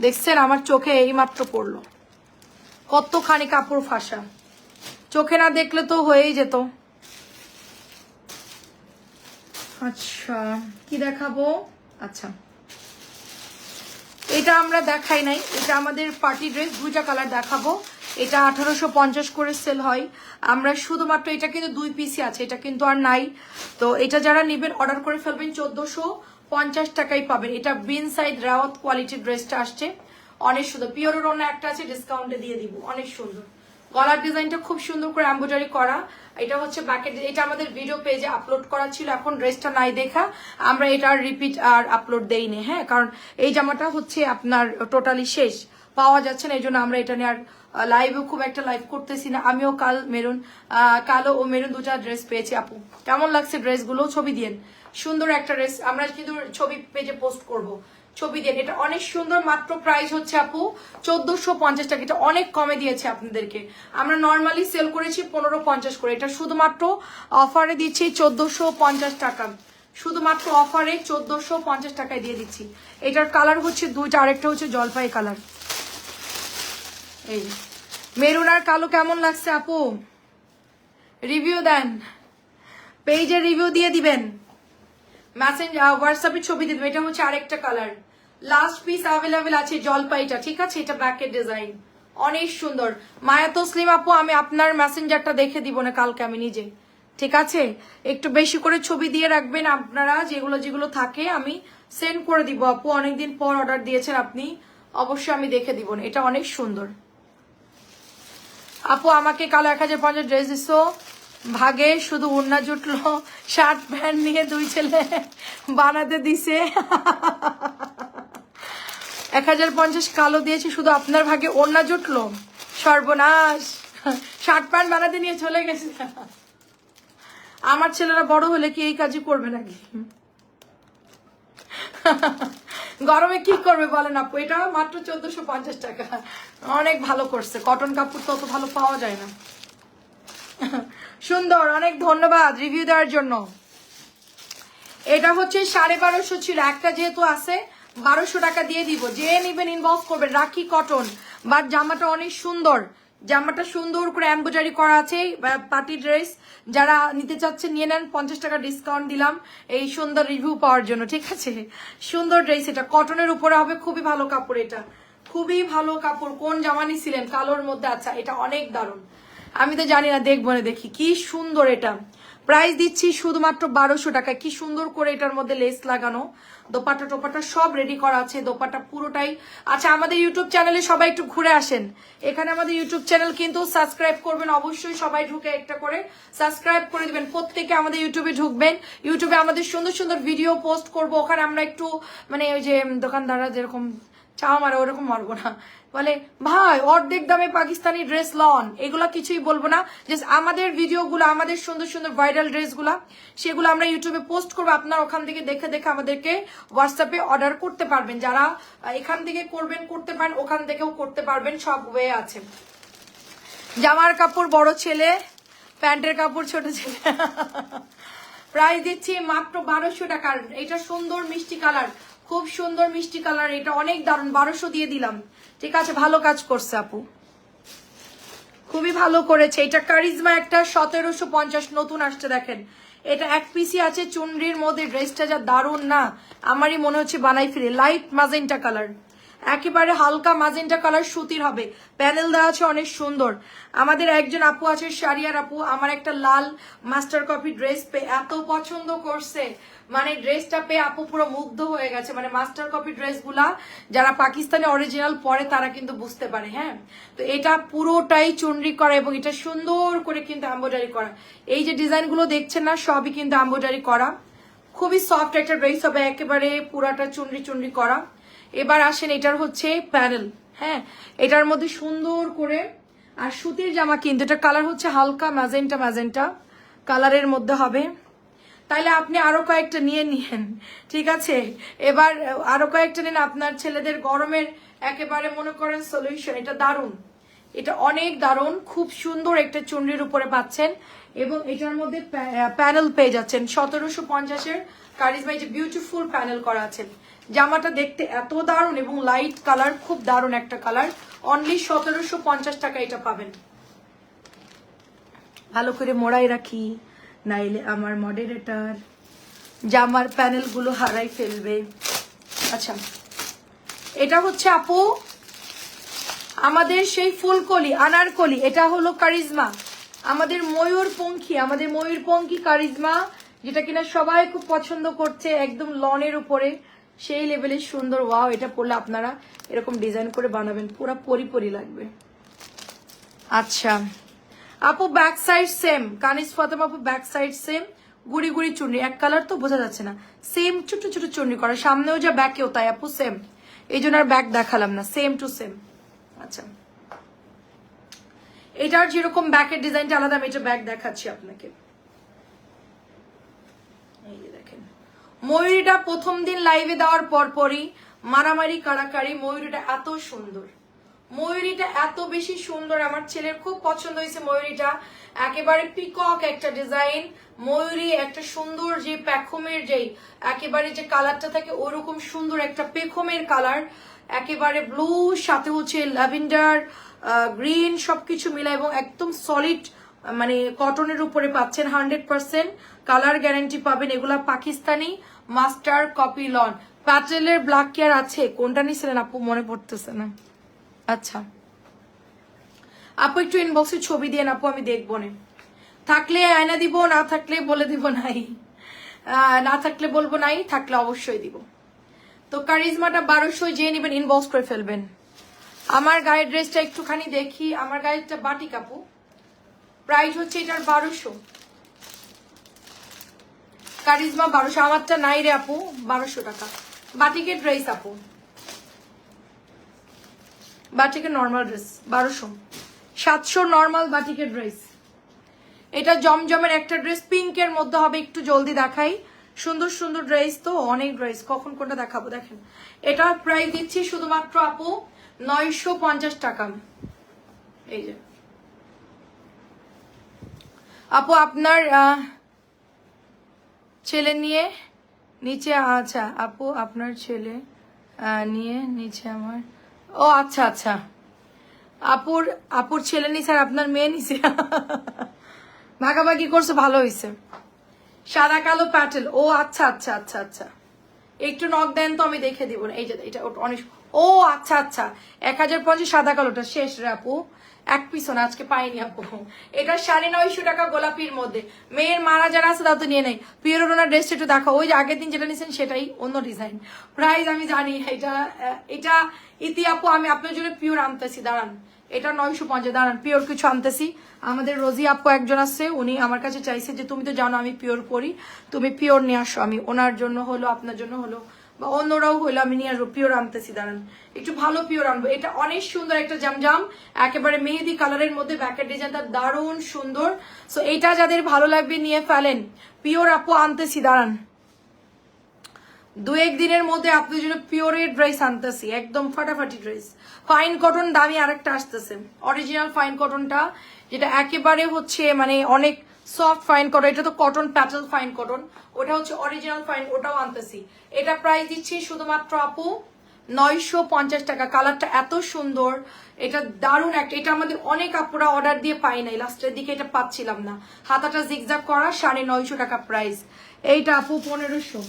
দেখছেন আমার চোখে এই মাত্র পড়লো, কতখানি কাপড় ফাঁসা, চোখে না দেখলে তো হয়েই যেত। আচ্ছা কি দেখাবো, আচ্ছা এটা আমরা দেখাই নাই, এটা আমাদের পার্টি ড্রেস, দুইটা কালার দেখাবো। এটা 1850 করে সেল হয়, আমরা শুধুমাত্র এটা কিন্তু 2 পিসই আছে, এটা কিন্তু আর নাই। তো এটা যারা নেবেন অর্ডার করে ফেলবেন, 1450 টাকাই পাবেন। এটা বিন সাইড রাওয়াত কোয়ালিটির ড্রেসটা আসছে, অনেক সুন্দর। পিওরের অন্য একটা আছে, ডিসকাউন্টে দিয়ে দিব, অনেক সুন্দর। গলার ডিজাইনটা খুব সুন্দর করে এমব্রয়ডারি করা। এটা হচ্ছে ব্যাকেট, এটা আমাদের ভিডিও পেজে আপলোড করা ছিল, এখন ড্রেসটা নাই দেখা আমরা এটা রিপিট আর আপলোড দেইনি। হ্যাঁ, কারণ এই জামাটা হচ্ছে আপনার টোটালি শেষ, পাওয়া যাচ্ছে না, এই জন্য আমরা এটা নিয়ে আর লাইভেও খুব একটা লাইভ করতেছি না। আমিও কালো ও মেরুন দুটা ড্রেস পেয়েছি। আপু কেমন লাগছে ড্রেসগুলো, ছবি দিয়েন। সুন্দর একটা ড্রেস, আমরা কিন্তু ছবি পেজে পোস্ট করব, ছবি দিয়ে। এটা অনেক সুন্দর, মাত্র প্রাইস হচ্ছে আপু 1450 টাকা, এটা অনেক কমে দিয়েছে আপনাদেরকে। আমরা নর্মালি সেল করেছি 1550 করে, এটা শুধুমাত্র অফারে দিচ্ছি 1450 টাকা, শুধুমাত্র অফারে 1450 টাকায় দিয়ে দিচ্ছি। এটার কালার হচ্ছে দুইটা, আরেকটা হচ্ছে জলপাই কালার। এই মেরুন আর কালো কেমন লাগছে আপু, রিভিউ দেন, পেজে রিভিউ দিয়ে দিবেন, হোয়াটসঅ্যাপে ছবি দিয়ে দেবেন। এটা হচ্ছে আরেকটা কালার, লাস্ট পিস অ্যাভেলেবেল আছে জলপাইটা। ঠিক আছে, এটা ব্যাকের ডিজাইন অনেক সুন্দর। মায়া তসলিম আপু, আমি আপনার মেসেঞ্জারটা দেখে দিব না কালকে আমি নিজে। ঠিক আছে, একটু বেশি করে ছবি দিয়ে রাখবেন, আপনারা যেগুলো যেগুলো থাকে আমি সেন্ড করে দিব আপু। অনেকদিন পর অর্ডার দিয়েছেন আপনি, অবশ্যই আমি দেখে দিব না। এটা অনেক সুন্দর আপু, আমাকে কালো 1050 ড্রেস দিছো, ভাগে শুধু ওড়না জুটলো, শার্ট প্যান্ট নিয়ে 2 ছেলে বানাতে দিছে। 1050 কালো দিয়েছি, শুধু আপনার ভাগে ওড়না জুটলো, সর্বনাশ, শার্ট প্যান্ট বানাতে নিয়ে চলে গেছে। আমার ছেলেরা বড় হলে কি এই কাজই করবে নাকি? গরমে কি করবে বলেন আপু, এটা মাত্র 1450 টাকা, অনেক ভালো করছে, কটন কাপড় তত ভালো পাওয়া যায় না। সুন্দর, অনেক ধন্যবাদ রিভিউ দেওয়ার জন্য। এটা হচ্ছে 1250 ছিল, একটা যেহেতু আছে 1200 টাকা দিয়ে দিব, যে নিবেন ইনবক্স করবেন। রাখি কটন, বাট জামাটা অনেক সুন্দর, জামাটা সুন্দর করে এমব্রয়ডারি করা আছে, পার্টি ড্রেস যারা নিতে চাচ্ছেন নিয়ে নেন, 50 টাকা ডিসকাউন্ট দিলাম এই সুন্দর রিভিউ পাওয়ার জন্য। ঠিক আছে, সুন্দর ড্রেস, এটা কটনের উপরে হবে, খুবই ভালো কাপড়, এটা খুবই ভালো কাপড়। কোন জামা নিছিলেন কালোর মধ্যে? আচ্ছা, এটা অনেক দারুণ, আমি তো জানি না, দেখবো না, দেখি কি সুন্দর। এটা প্রাইস দিচ্ছি শুধুমাত্র 1200 টাকা। কি সুন্দর করে এটার মধ্যে লেস লাগানো, দোপাট্টা টোপাট্টা সব রেডি করা আছে, দোপাট্টা পুরোটাই। আচ্ছা, আমাদের ইউটিউব চ্যানেলে সবাই একটু ঘুরে আসেন, এখানে আমাদের ইউটিউব চ্যানেল কিন্তু সাবস্ক্রাইব করবেন অবশ্যই, সবাই ঢুকে একটা করে সাবস্ক্রাইব করে দিবেন। প্রত্যেকে আমাদের ইউটিউবে ঢুকবেন, ইউটিউবে আমাদের সুন্দর সুন্দর ভিডিও পোস্ট করব, ওখানে আমরা একটু মানে ওই যে দোকানদাররা যেরকম চাও মারে ওরকম মারবো না, বলে ভাই অর্ধেক দামে পাকিস্তানি ড্রেস লন, এগুলা কিছুই বলবো না। জাস্ট আমাদের ভিডিওগুলো, আমাদের সুন্দর সুন্দর ভাইরাল ড্রেসগুলো, সেগুলো আমরা ইউটিউবে পোস্ট করবো, আপনারা ওখান থেকে দেখে দেখে আমাদেরকে হোয়াটসঅ্যাপে অর্ডার করতে পারবেন। যারা এখান থেকে করবেন করতে পারেন, ওখান থেকেও করতে পারবেন, সব ওয়ে আছে। জামার কাপড় বড় ছেলে, প্যান্টের কাপড় ছোট ছেলে। প্রাইস দিচ্ছি মাত্র 1200 টাকার। এটা সুন্দর মিষ্টি কালার, খুব সুন্দর মিষ্টি কালার, এটা অনেক দারুণ, 1200 দিয়ে দিলাম। ঠিক আছে, ভালো কাজ করছে আপু, খুবই ভালো করেছে। এটা কারিজমা একটা 1750 নতুন আসছে, দেখেন এটা এক পিসি আছে চুনরির মধ্যে, ড্রেসটা যা দারুণ না, আমারই মনে হচ্ছে বানাই ফিরে। লাইট মাজেন্টা কালার, একেবারে হালকা মাজেন্টা কালার সুতির হবে, প্যানেল দেওয়া আছে অনেক সুন্দর। আমাদের একজন আপু আছে শারিয়ার আপু, আমার একটা লাল মাস্টার কপি ড্রেস পেয়ে এত পছন্দ করছে, মানে ড্রেসটা পেয়ে আপু পুরো মুগ্ধ হয়ে গেছে। মানে মাস্টার কপি ড্রেসগুলা যারা পাকিস্তানি অরিজিনাল পরে তারা কিন্তু বুঝতে পারে। হ্যাঁ, তো এটা পুরোটাই চুনরি করা এবং এটা সুন্দর করে কিন্তু এমব্রয়ডারি করা। এই যে ডিজাইনগুলো দেখছেন না, সবই কিন্তু এমব্রয়ডারি করা। খুবই সফট একটা ড্রেস হবে, একেবারে পুরাটা চুনরি চুনরি করা। এবার আসেন, এটার হচ্ছে প্যানেল। হ্যাঁ, এটার মধ্যে সুন্দর করে আর সুতির জামা, কিন্তু এটা কালার হচ্ছে হালকা ম্যাজেন্টা ম্যাজেন্টা কালারের মধ্যে হবে। তাইলে আপনি আরো কয়েকটা নিয়ে নিয়েন, ঠিক আছে? এবার আরো কয়েকটা নিন, আপনার ছেলেদের গরমের একেবারে মনে করেন সলিউশন। এটা দারুণ, এটা অনেক দারুণ, খুব সুন্দর একটা চুনরির উপরে পাচ্ছেন এবং এটার মধ্যে প্যানেল পেয়ে যাচ্ছেন 1750-এর কারিজমা। এই যে বিউটিফুল প্যানেল করা আছে, জামাটা দেখতে এত দারুণ এবং লাইট কালার, খুব দারুণ একটা কালার। অনলি 1750 টাকা এটা পাবেন। ভালো করে মোড়াই রাখি, নাইলে আমার মডারেটর জামার প্যানেলগুলো হারাই ফেলবে। আচ্ছা, এটা হচ্ছে আপু আমাদের সেই ফুলকলি আনারকলি, এটা হলো কারিজমা, আমাদের ময়ূরপঙ্খী কারিজমা, যেটা কিনা সবাই খুব পছন্দ করছে, একদম লনের উপরে সেই লেভেলের সুন্দর। ওয়াও, এটা পরলে আপনারা এরকম ডিজাইন করে বানাবেন, পুরো পরি লাগবে। আচ্ছা আপু, ব্যাক সাইড সেম, কানিজ ফাতেমা আপু ব্যাক সাইড সেম, গুড়ি গুড়ি চুনরি, এক কালার তো বোঝা যাচ্ছে না, সেম ছোট ছোট চুনরি করা, সামনেও যা ব্যাকেও তাই আপু সেম, এই জন্য আর ব্যাক দেখালাম না, সেম টু সেম। আচ্ছা, এটার যেরকম ব্যাকের ডিজাইনটা আলাদা, আমি এটা ব্যাক দেখাচ্ছি আপনাকে। এই যে দেখেন, ময়ূরীটা প্রথম দিন লাইভে দেওয়ার পরই মারামারি কারাকারি, ময়ূরীটা এত সুন্দর, ময়ূরীটা এত বেশি সুন্দর, আমার ছেলের খুব পছন্দ হয়েছে ময়ূরীটা। একেবারে পিকক একটা ডিজাইন, ময়ূরী একটা সুন্দর যে পেখমের যেই একেবারে যে কালারটা থাকে ওরকম সুন্দর একটা পেখমের কালার, একেবারে ব্লু সাথে হচ্ছে ল্যাভেন্ডার গ্রিন সবকিছু মিলা এবং একদম সলিড মানে কটনের উপরে পাচ্ছেন 100% কালার গ্যারান্টি পাবেন। এগুলা পাকিস্তানি মাস্টার কপি লন, প্যাটেলের ব্ল্যাক কেয়ার আছে, কোনটা নিছিলেন আপু মনে পড়তেছে না। আচ্ছা আপু, একটু ইনবক্সে ছবি দিয়ে আপু, আমি দেখবো না, থাকলে আয়না দিব, না থাকলে বলে দিব নাই, না থাকলে বলবো নাই, থাকলে অবশ্যই দিব। তো কারিজমাটা 1200 যে নেবেন ইনবক্স করে ফেলবেন। আমার গায়ের ড্রেসটা একটুখানি দেখি, আমার গায়েরটা বাটিক আপু, প্রাইস হচ্ছে এটার 1200, কারিজমা 1200, আমারটা নাই রে আপু, 1200 টাকা বাটিকের ড্রেস আপু, বাটিকের নর্মাল ড্রেস 1200, 700 নর্মাল বাটিকের ড্রেস। এটা জমজমের একটা ড্রেস পিঙ্কের মধ্যে হবে, একটু জলদি দেখাই, সুন্দর সুন্দর ড্রেস তো অনেক ড্রেস, কখন কোনটা দেখাবো দেখেন। এটা প্রাইস দিচ্ছি শুধুমাত্র আপু 950 টাকা। এই যে আপু, আপনার ছেলে নিয়ে নিচে, আচ্ছা আপু আপনার ছেলে নিয়ে নিচে আমার, ও আচ্ছা আচ্ছা, আপুর ছেলে নিচে আর আপনার মেয়ে নিচে, ভাগাভাগি করছে, ভালো হয়েছে। সাদা কালো প্যাটেল, ও আচ্ছা আচ্ছা আচ্ছা আচ্ছা, একটু নক দেন তো আমি দেখে দিব না। এই যে এটা অনেক, ও আচ্ছা আচ্ছা, 1050 সাদা কালোটা শেষ রে আপু, এক পিছন আজকে পাইনি আপু। এটা 950 টাকা গোলাপির মধ্যে, মেয়ের মারা যারা আছে তাও তো নিয়ে নেই। পিওরোনা ড্রেসটা একটু দেখো, ওই যে আগের দিন যেটা নিয়েছেন সেটাই, অন্য ডিজাইন, প্রাইস আমি জানি। এটা ইতি আপু, আমি আপনার জন্য পিওর আনতেছি, দাঁড়ান, এটা 950, দাঁড়ান পিওর কিছু আনতেছি। আমাদের রোজি আপু একজন আছে, উনি আমার কাছে চাইছে যে তুমি তো জানো আমি পিওর পরি, তুমি পিওর নিয়ে আসো, আমি ওনার জন্য হলো, আপনার জন্য হলো, বা অন্যরাও হইলো, আমি নিয়ে আসবো, পিওর আনতেছি, দাঁড়ান একটু ভালো পিওর আনবো। এটা অনেক সুন্দর একটা জামজাম, একেবারে মেহেদি কালারের মধ্যে, ব্যাকের ডিজাইনটা দারুণ সুন্দর। সো এটা যাদের ভালো লাগবে নিয়ে ফেলেন, পিওর আপু আনতেছি, দাঁড়ান 2-1 দিনের মধ্যে আপনাদের জন্য পিওরের ড্রেস আনতেছি, একদম ফাটাফাটি ড্রেস। ফাইন কটন দামি আরেকটা আসতেছে, অরিজিনাল ফাইন কটনটা, যেটা একেবারে হচ্ছে মানে অনেক সফট ফাইন কটন, এটা তো কটন প্যাটেল ফাইন কটন, ওটা হচ্ছে অরিজিনাল ফাইন, ওটাও আনতেছি। এটা প্রাইস দিচ্ছি শুধুমাত্র আপু 950 টাকা। কালারটা এত সুন্দর, এটা দারুণ একটা, এটা আমাদের অনেক আপুরা অর্ডার দিয়ে পাই নাই, লাস্টের দিকে এটা পাচ্ছিলাম না, হাতাটা জিগজাগ করা, 950 টাকা প্রাইস। এইটা আপু 1500,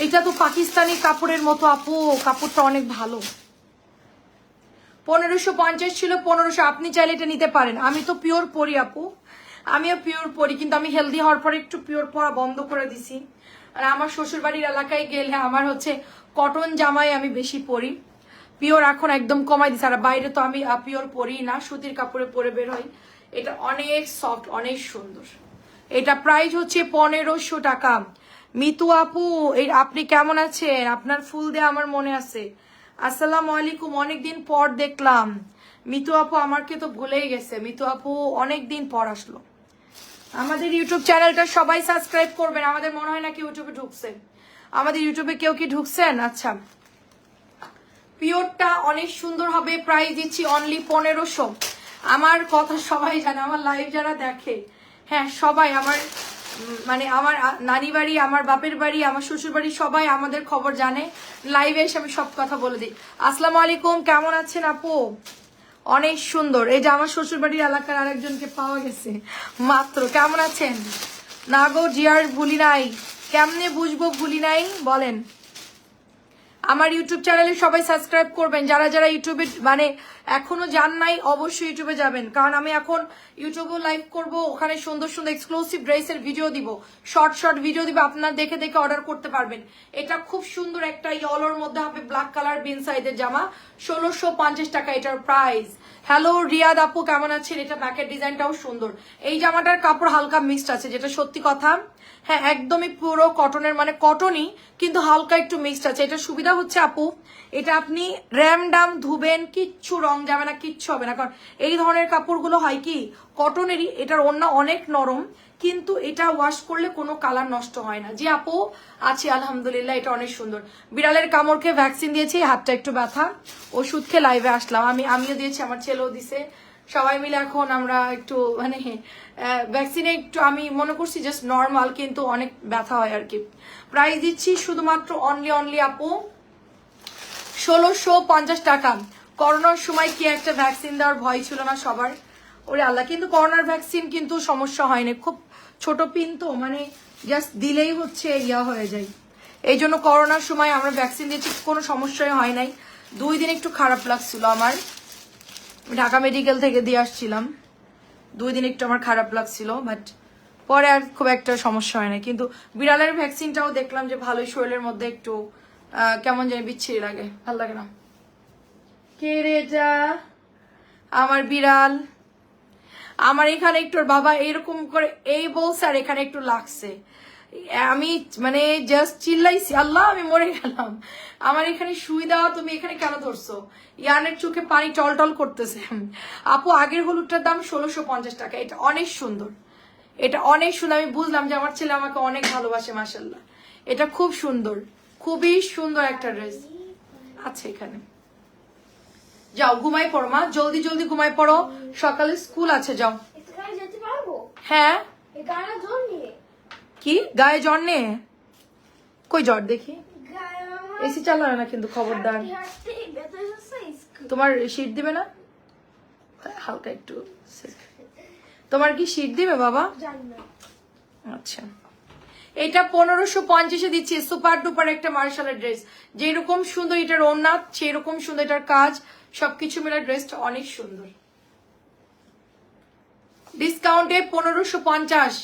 এটা তো পাকিস্তানি কাপড়ের মতো আপু, কাপড়টা অনেক ভালো। 1550 ছিল, 1500। আপনি চাইলে এটা নিতে পারেন। আমি তো পিওর পরি আপু, আমিও পিওর পরি, কিন্তু আমি হেলদি হওয়ার পরে একটু পিওর পরা বন্ধ করে দিছি। আর আমার শ্বশুর বাড়ির এলাকায় গেলে আমার হচ্ছে কটন জামাই আমি বেশি পরি, পিওর এখন একদম কমাই দিছি। আর বাইরে তো আমি পিওর পরি না, সুতির কাপড়ে পরে বের হই। এটা অনেক সফট, অনেক সুন্দর। এটা প্রাইস হচ্ছে 1500 টাকা। মিতু আপু, এই আপনি কেমন আছেন? আপনার ফুল দেয়া আমার মনে আছে। আসসালামু আলাইকুম, অনেকদিন পর দেখলাম। মিতু আপু আমাকে তো ভুলেই গেছে। মিতু আপু অনেকদিন পর আসলো। আমাদের ইউটিউব চ্যানেলটা সবাই সাবস্ক্রাইব করবেন। আমাদের মনে হয় না কি ইউটিউবে ঢুকছে। আমাদের ইউটিউবে কেউ কি ঢুকছেন? আচ্ছা, পিওরটা অনেক সুন্দর হবে। প্রাইস দিচ্ছি অনলি 1500। আমার কথা সবাই জানে, আমার লাইভ যারা দেখে, হ্যাঁ সবাই, আমার মানে আমার নানি বাড়ি, আমার বাপের বাড়ি, আমার শ্বশুর বাড়ি, সবাই আমাদের খবর জানে। লাইভে এসে আমি সব কথা বলে দিই। আসসালামু আলাইকুম, কেমন আছেন আপু? অনেক সুন্দর। এই যে আমার শ্বশুর বাড়ির এলাকার আরেকজনকে পাওয়া গেছে মাত্র। কেমন আছেন? না গো জিয়ার ভুলি নাই। কেমনে বুঝবো ভুলি নাই বলেন? আমার ইউটিউব চ্যানেলে সবাই সাবস্ক্রাইব করবেন। যারা যারা ইউটিউবে মানে এখনো যান নাই, অবশ্যই ইউটিউবে যাবেন, কারণ আমি এখন ইউটিউবেও লাইভ করব। ওখানে সুন্দর সুন্দর এক্সক্লুসিভ ড্রেসের ভিডিও দিব, শর্ট শর্ট ভিডিও দিব, আপনারা দেখে দেখে অর্ডার করতে পারবেন। এটা খুব সুন্দর একটা ইয়েলোর মধ্যে হবে, ব্ল্যাক কালার বিন সাইজের জামা, 1650 টাকা এটার প্রাইস। হ্যালো রিয়াদ আপু, কেমন আছেন? এটা ব্যাকের ডিজাইনটাও সুন্দর। এই জামাটার কাপড় হালকা মিক্সড আছে, যেটা সত্যি কথা। হ্যাঁ, একদমই পুরো কটনের, মানে কটনই কিন্তু হালকা একটু মিক্সড আছে। এটা সুবিধা হচ্ছে আপু, এটা আপনি র্যাম ডাম ধুবেন, কিচ্ছু রং যাবে না, কিচ্ছু হবে না। কারণ এই ধরনের কাপড়গুলো হয় কি কটনেরই, এটার ওড়না অনেক নরম, কিন্তু এটা ওয়াশ করলে কোনো কালার নষ্ট হয় না। যে আপু আছে আলহামদুলিল্লাহ, এটা অনেক সুন্দর। বিড়ালের কামড়কে ভ্যাকসিন দিয়েছি, হাতটা একটু ব্যথা, ওষুধ খেয়ে লাইভে আসলাম। আমিও দিয়েছি, আমার ছেলেও দিছে, সবাই মিলে এখন আমরা একটু মানে ভ্যাকসিনে একটু আমি মনে করছি জাস্ট নর্মাল, কিন্তু অনেক ব্যথা হয় আর কি। প্রাইস দিচ্ছি শুধুমাত্র অনলি আপু 1650 টাকা। করোনার সময় কি একটা ভ্যাকসিন দেওয়ার ভয় ছিল না সবার? ওরে আল্লাহ, কিন্তু করোনার ভ্যাকসিন কিন্তু সমস্যা হয়নি, খুব ছোট পিন তো, মানে জাস্ট দিলেই হচ্ছে ইয়া হয়ে যায়। এই জন্য করোনার সময় আমরা ভ্যাকসিন দিয়েছি, কোনো সমস্যাই হয় নাই। 2 দিন একটু খারাপ লাগছিল আমার, ঢাকা মেডিকেল থেকে দিয়ে আসছিলাম, 2 দিন একটু আমার খারাপ লাগছিল, বাট পরে আর খুব একটা সমস্যা হয় না। কিন্তু বিড়ালের ভ্যাকসিনটাও দেখলাম যে ভালোই, শরীরের মধ্যে একটু কেমন জানি বিচ্ছিরি লাগে, ভালো লাগে না। কে রে যা আমার বিড়াল, আমার এখানে একটু বাবা এরকম করে এই বলছে, আর এখানে একটু লাগছে, আমি মানে জাস্ট চিল্লাইছি, আল্লাহ আমি মরে গেলাম। আমার এখানে শুই দেওয়া, তুমি এখানে কেন ধরছো? ইয়ানের চোখে পানি টলটল করতেছে। আপু আগের হলুদটার দাম 1650 টাকা। এটা অনেক সুন্দর, এটা অনেক সুন্দর। আমি বুঝলাম যে আমার ছেলে আমাকে অনেক ভালোবাসে, মাশাল্লাহ। এটা খুব সুন্দর, খুবই সুন্দর একটা ড্রেস আছে এখানে। যাও ঘুমাই পড়ো মা, জলদি জলদি ঘুমাই পড়ো, সকালে স্কুল আছে, যাও। হ্যাঁ কি গায়ে জ্বর নেই? কই জ্বর দেখি, এসি চালানো না কিন্তু, খবরদার। তোমার শীত দিবে না? হালকা একটু তোমার কি শীত দিবে বাবা? আচ্ছা, এটা 1550-এ দিচ্ছি। সুপার ডুপার একটা মার্শালের ড্রেস, যেরকম সুন্দর এটার ওড়না, সেরকম সুন্দর এটার কাজ, সবকিছু মিলে ড্রেসটা অনেক সুন্দর। ডিসকাউন্টে 1550।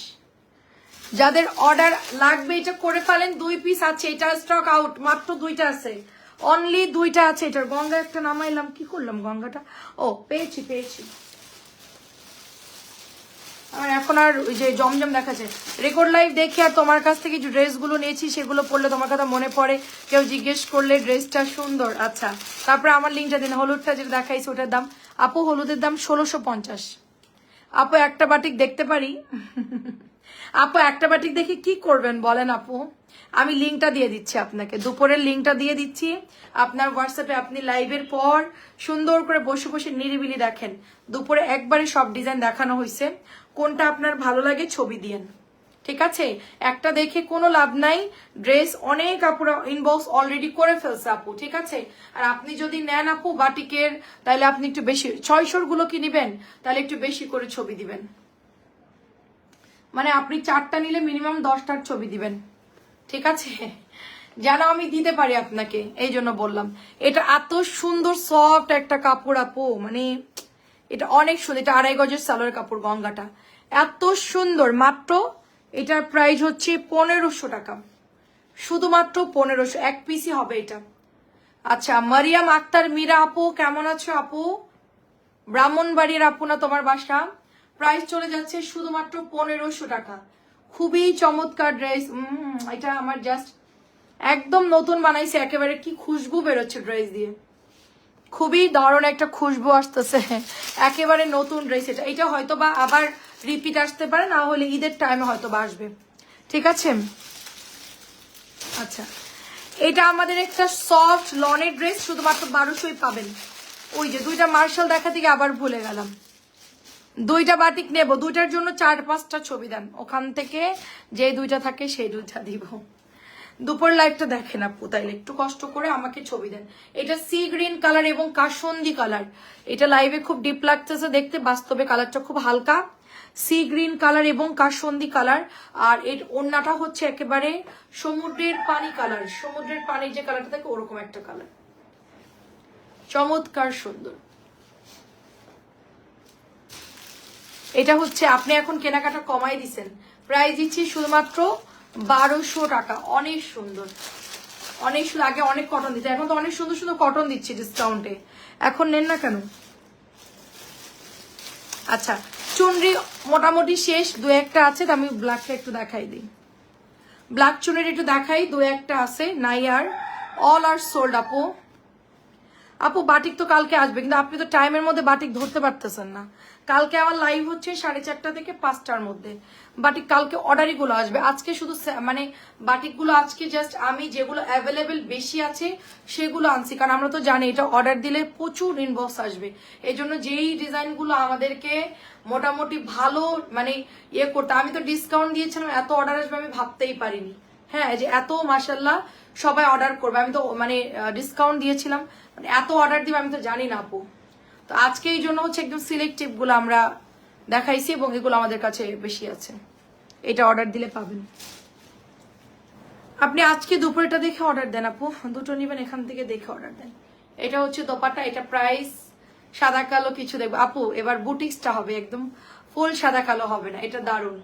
যাদের অর্ডার লাগবে এটা করে ফেলেন। 2 পিস আছে, এটা স্টক আউট, মাত্র 2টা আছে, অনলি 2টা আছে। এটার গঙ্গা একটা নামাইলাম, কি করলাম গঙ্গাটা? ও পেয়েছি। আমার এখন আর ওই যে জমজম দেখাচ্ছে, রেকর্ড লাইভ দেখে আর তোমার কাছ থেকে যে ড্রেসগুলো নিয়েছি সেগুলো পড়লে তোমার কথা মনে পড়ে, কেউ জিজ্ঞেস করলে ড্রেসটা সুন্দর। আচ্ছা, তারপরে আমার লিঙ্কটা দিন। হলুদটা যেটা দেখাইছে ওটার দাম আপু, হলুদের দাম 1650। আপু একটা বাটিক দেখতে পারি? আপু একটা বাটিক দেখে কি করবেন বলেন আপু? আমি লিঙ্কটা দিয়ে দিচ্ছি আপনাকে, দুপুরের লিঙ্কটা দিয়ে দিচ্ছি আপনার হোয়াটসঅ্যাপে। আপনি লাইভের পর সুন্দর করে বসে বসে নিরিবিলি দেখেন। দুপুরে একবারে সব ডিজাইন দেখানো হয়েছে, কোনটা আপনার ভালো লাগে ছবি দিয়েন, ঠিক আছে? একটা দেখে কোনো লাভ নাই। ড্রেস অনেক আপুরা ইনবক্স অলরেডি করে ফেলছে আপু, ঠিক আছে? আর আপনি যদি নেন আপু বাটিকের, তাহলে আপনি একটু বেশি, 600 গুলো কি নিবেন, তাহলে একটু বেশি করে ছবি দিবেন। মানে আপনি 4টা নিলে মিনিমাম 10টার ছবি দিবেন, ঠিক আছে? যেন আমি দিতে পারি আপনাকে, এই জন্য বললাম। এটা এত সুন্দর সফট একটা কাপড় আপু, মানে এটা অনেক সুন্দর। এটা 2.5 গজের সালোয়ার কাপড়, গঙ্গাটা এত সুন্দর। মাত্র এটার প্রাইস হচ্ছে 1500 টাকা, শুধুমাত্র 1500, এক পিসই হবে এটা। আচ্ছা, মারিয়াম আক্তার মীরা আপু কেমন আছো আপু? ব্রাহ্মণবাড়ির আপু না তোমার বাসা? প্রাইস চলে যাচ্ছে শুধুমাত্র 1500 টাকা। খুবই চমৎকার ড্রেস। এটা আমার জাস্ট একদম নতুন বানাইছে, একেবারে কি খুশবু বেরোচ্ছে ড্রেস দিয়ে, খুবই দারুণ একটা খুশবু আসতেছে, একেবারে নতুন ড্রেস। এটা হয়তো বা আবার রিপিট আসতে পারে, না হলে ঈদের টাইমে হয়তো বা আসবে, ঠিক আছে? আচ্ছা, এটা আমাদের একটা সফট লনের ড্রেস, শুধুমাত্র 1200ই পাবেন। ওই যে দুইটা মার্শাল দেখা থেকে আবার ভুলে গেলাম, দুইটা বাটিক নেব, দুইটার জন্য 4-5টা ছবি দেন, ওখান থেকে যে দুইটা থাকে সেই দুইটা দিব। দুপুর লাইভটা দেখেন আপু, তাইলে একটু কষ্ট করে আমাকে ছবি দেন। এটা সি গ্রিন কালার এবং কাসন্দি কালার, এটা লাইভে খুব ডিপ লাগতেছে দেখতে, বাস্তবে কালারটা খুব হালকা। সি গ্রিন কালার এবং কাসন্দি কালার, আর এর ওড়নাটা হচ্ছে একেবারে সমুদ্রের পানি কালার, সমুদ্রের পানির যে কালারটা থাকে ওরকম একটা কালার, চমৎকার সুন্দর। এটা হচ্ছে আপনি এখন কেনাকাটা কমাই দিচ্ছেন, প্রাইস দিচ্ছি শুধুমাত্র 1200 টাকা। অনেক সুন্দর, অনেক সুন্দর। আগে অনেক কটন দিচ্ছে, এখন তো অনেক সুন্দর সুন্দর কটন দিচ্ছে ডিসকাউন্টে, এখন নেন না কেন? আচ্ছা, চুনরি মোটামুটি শেষ, দু একটা আছে, তো আমি ব্ল্যাকটা একটু দেখাই দিই। ব্ল্যাক চুনরি একটু দেখাই, দু একটা আছে, নাই আর, অল আর সোল্ড আপু। আপু বাটিক তো কালকে আসবে, কিন্তু আপনি তো টাইমের মধ্যে বাটিক ধরতে পারতেছেন না। কালকে আমার লাইভ হচ্ছে 4:30 থেকে 5টার মধ্যে, বাটিক কালকে অর্ডারই গুলো আসবে। আজকে শুধু মানে বাটিক গুলো আজকে জাস্ট আমি যেগুলো অ্যাভেলেবেল বেশি আছে সেগুলো আনছি, কারণ আমরা তো জানি এটা অর্ডার দিলে প্রচুর ইনবক্স আসবে। এই জন্য যেই ডিজাইনগুলো আমাদেরকে মোটামুটি ভালো মানে ইয়ে করতে, আমি তো ডিসকাউন্ট দিয়েছিলাম, এত অর্ডার আসবে আমি ভাবতেই পারিনি। হ্যাঁ, যে এত মাশাল্লাহ সবাই অর্ডার করবে, আমি তো মানে ডিসকাউন্ট দিয়েছিলাম, মানে এত অর্ডার দিবে আমি তো জানি না আপু। তো আজকে এই জন্য হচ্ছে একদম সিলেক্টিভ গুলো আমরা দেখাইছি, এবং এগুলো আমাদের কাছে বেশি আছে, এটা অর্ডার দিলে পাবেন। আপনি আজকে দুপুরটা দেখে অর্ডার দেন আপু, দুটো নিবেন এখান থেকে দেখে অর্ডার দেন। এটা হচ্ছে দোপাট্টা, এটা প্রাইস সাদা কালো কিছু দেখবো আপু, এবার বুটিক্সটা হবে একদম ফুল সাদা কালো হবে না, এটা দারুণ।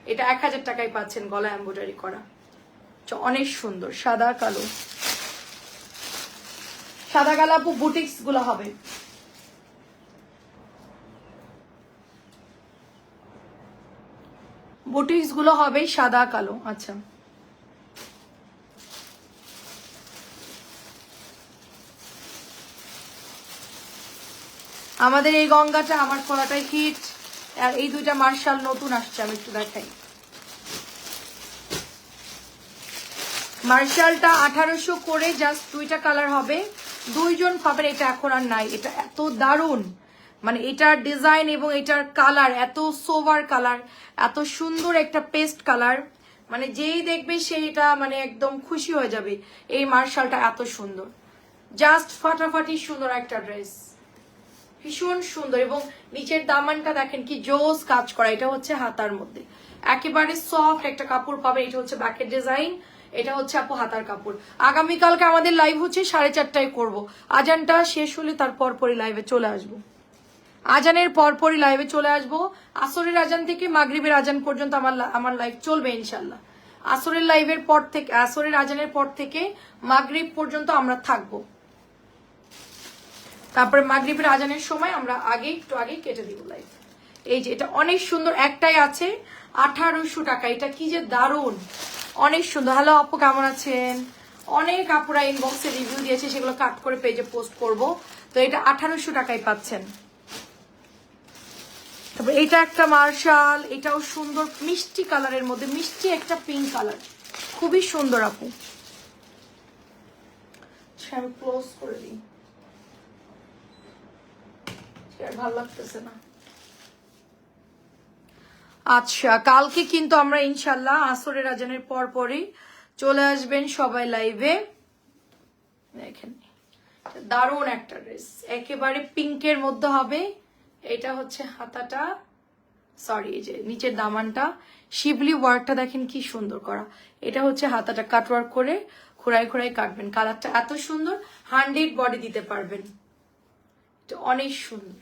এটা 1000 টাকায় পাচ্ছেন, গলা এমব্রয়ডারি করা, অনেক সুন্দর। সাদা কালো, সাদা কালো আপু বুটিক্স গুলো হবে। বুটিক্স গুলো হবে সাদা কালো। আচ্ছা, আমাদের এই গঙ্গাটা আমার পরাটাই হিট, আর এই দুইটা মার্শাল নতুন আসছে, আমি একটু দেখাই। মার্শালটা 1800 করে, জাস্ট দুইটা কালার হবে, দুইজন পাবেন। এটা এখন আর নাই, এটা এত দারুণ, মানে এটার ডিজাইন এবং এটার কালার এত সোভার কালার, এত সুন্দর একটা পেস্ট কালার, মানে যেই দেখবে সেইটা মানে একদম খুশি হয়ে যাবে। এই মার্শালটা এত সুন্দর, জাস্ট ফাটাফাটি সুন্দর একটা ড্রেস, ভীষণ সুন্দর। এবং নিচের দামানটা দেখেন কি জোস কাজ করা, এটা হচ্ছে হাতার মধ্যে একেবারে সফট একটা কাপড় পাবে। এটা হচ্ছে ব্যাকের ডিজাইন, এটা হচ্ছে আপু হাতার কাপড়। আগামীকালকে আমাদের লাইভ হচ্ছে 4:30টায় করবো, আজানটা শেষ হলে তার পরপরই লাইভে চলে আসবো, আজানের পরপরই লাইভে চলে আসবো। আসরের আজান থেকে মাগরিবের আজান পর্যন্ত আমার লাইভ চলবে ইনশাল্লাহ। আসরের লাইভের পর থেকে, আসরের আজানের পর থেকে মাগরিব পর্যন্ত আমরা থাকবো, তারপরে মাগরিবের আজানের সময় আমরা একটু আগে কেটে দিব লাইভ। এই যে এটা অনেক সুন্দর, একটাই আছে 1800 টাকা, এটা কি যে দারুণ, অনেক সুন্দর। হ্যালো আপু কেমন আছেন? অনেক আপুরা ইনবক্সে রিভিউ দিয়েছে, সেগুলো কাট করে পেজে পোস্ট করব। তো এটা 1800 টাকায় পাচ্ছেন। তারপর এটা একটা মার্শাল, এটাও সুন্দর, মিষ্টি কালারের মধ্যে, মিষ্টি একটা পিঙ্ক কালার, খুবই সুন্দর আপু। আমি ক্লোজ করে দিই, ভালো লাগতেছে না। আচ্ছা, কালকে কিন্তু আমরা ইনশাল্লাহ আসরের আজানের পর পরই চলে আসবেন সবাই লাইভে। দেখেন দারুণ একটা ড্রেস, একেবারে পিঙ্কের মধ্যে হবে। এটা হচ্ছে হাতাটা, সরি এই যে নিচের দামানটা, শিবলি ওয়ার্কটা দেখেন কি সুন্দর করা। এটা হচ্ছে হাতাটা কাটওয়ার্ক করে খোড়ায় খোড়ায় কাটবেন। কালারটা এত সুন্দর, 100 বডি দিতে পারবেন, এটা অনেক সুন্দর,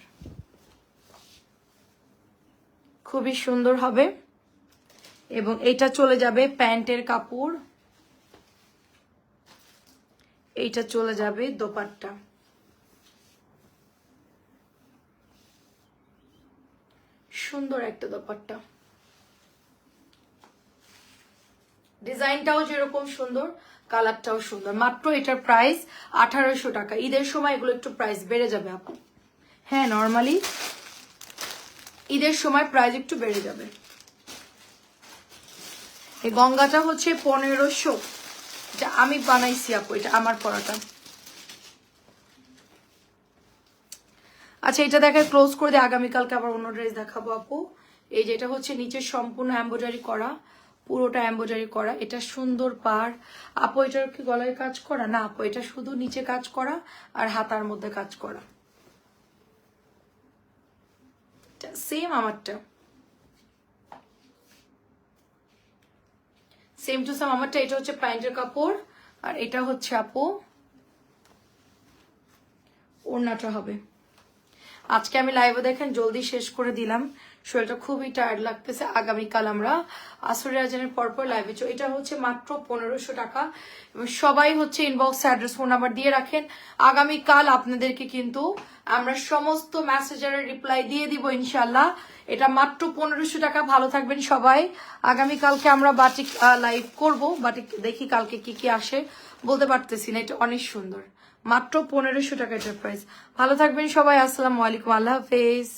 খুবই সুন্দর হবে। এবং এটা চলে যাবে প্যান্টের কাপড়, এইটা চলে যাবে দোপাট্টা। সুন্দর একটা দোপাট্টা, ডিজাইনটাও যেরকম সুন্দর, কালারটাও সুন্দর। মাত্র এটার প্রাইস 1800 টাকা। ঈদের সময় এগুলো একটু প্রাইস বেড়ে যাবে আপু। হ্যাঁ, নর্মালি ঈদের সময় প্রাইস একটু বেড়ে যাবে। এই গঙ্গাটা হচ্ছে 1500, এটা আমি বানাইছি আপু, এটা আমার পরাটা। আচ্ছা, এটা দেখায় ক্লোজ করে দিয়ে আগামীকালকে আবার অন্য ড্রেস দেখাবো আপু। এই যেটা হচ্ছে নিচে সম্পূর্ণ এমব্রয়ডারি করা, পুরোটা এমব্রয়ডারি করা, এটা সুন্দর পার। আপু এটার কি গলায় কাজ করা? না আপু, এটা শুধু নিচে কাজ করা আর হাতার মধ্যে কাজ করা, সেম আমারটা, সেম টু সেম আমারটা। এটা হচ্ছে প্যান্টের কাপড় আর এটা হচ্ছে আপু ওড়নাটা হবে। আজকে আমি লাইভে দেখেন জলদি শেষ করে দিলাম, শরীরটা খুবই টায়ার্ড লাগতেছে। আগামীকাল আমরা আসরের আজানের পরপর লাইভে। এটা হচ্ছে মাত্র 1500 টাকা। এবং সবাই হচ্ছে ইনবক্স অ্যাড্রেস ফোন নাম্বার দিয়ে রাখেন। আগামীকাল আপনাদেরকে কিন্তু আমরা সমস্ত মেসেজারের রিপ্লাই দিয়ে দিব ইনশাল্লাহ। এটা মাত্র 1500 টাকা। ভালো থাকবেন সবাই। আগামীকালকে আমরা বাটিক লাইভ করব, বাটিক দেখি কালকে কি কি আসে, বলতে পারতেছি না। এটা অনেক সুন্দর, মাত্র 1500 টাকা এটার প্রাইস। ভালো থাকবেন সবাই, আসসালামু আলাইকুম, আল্লাহ হাফেজ।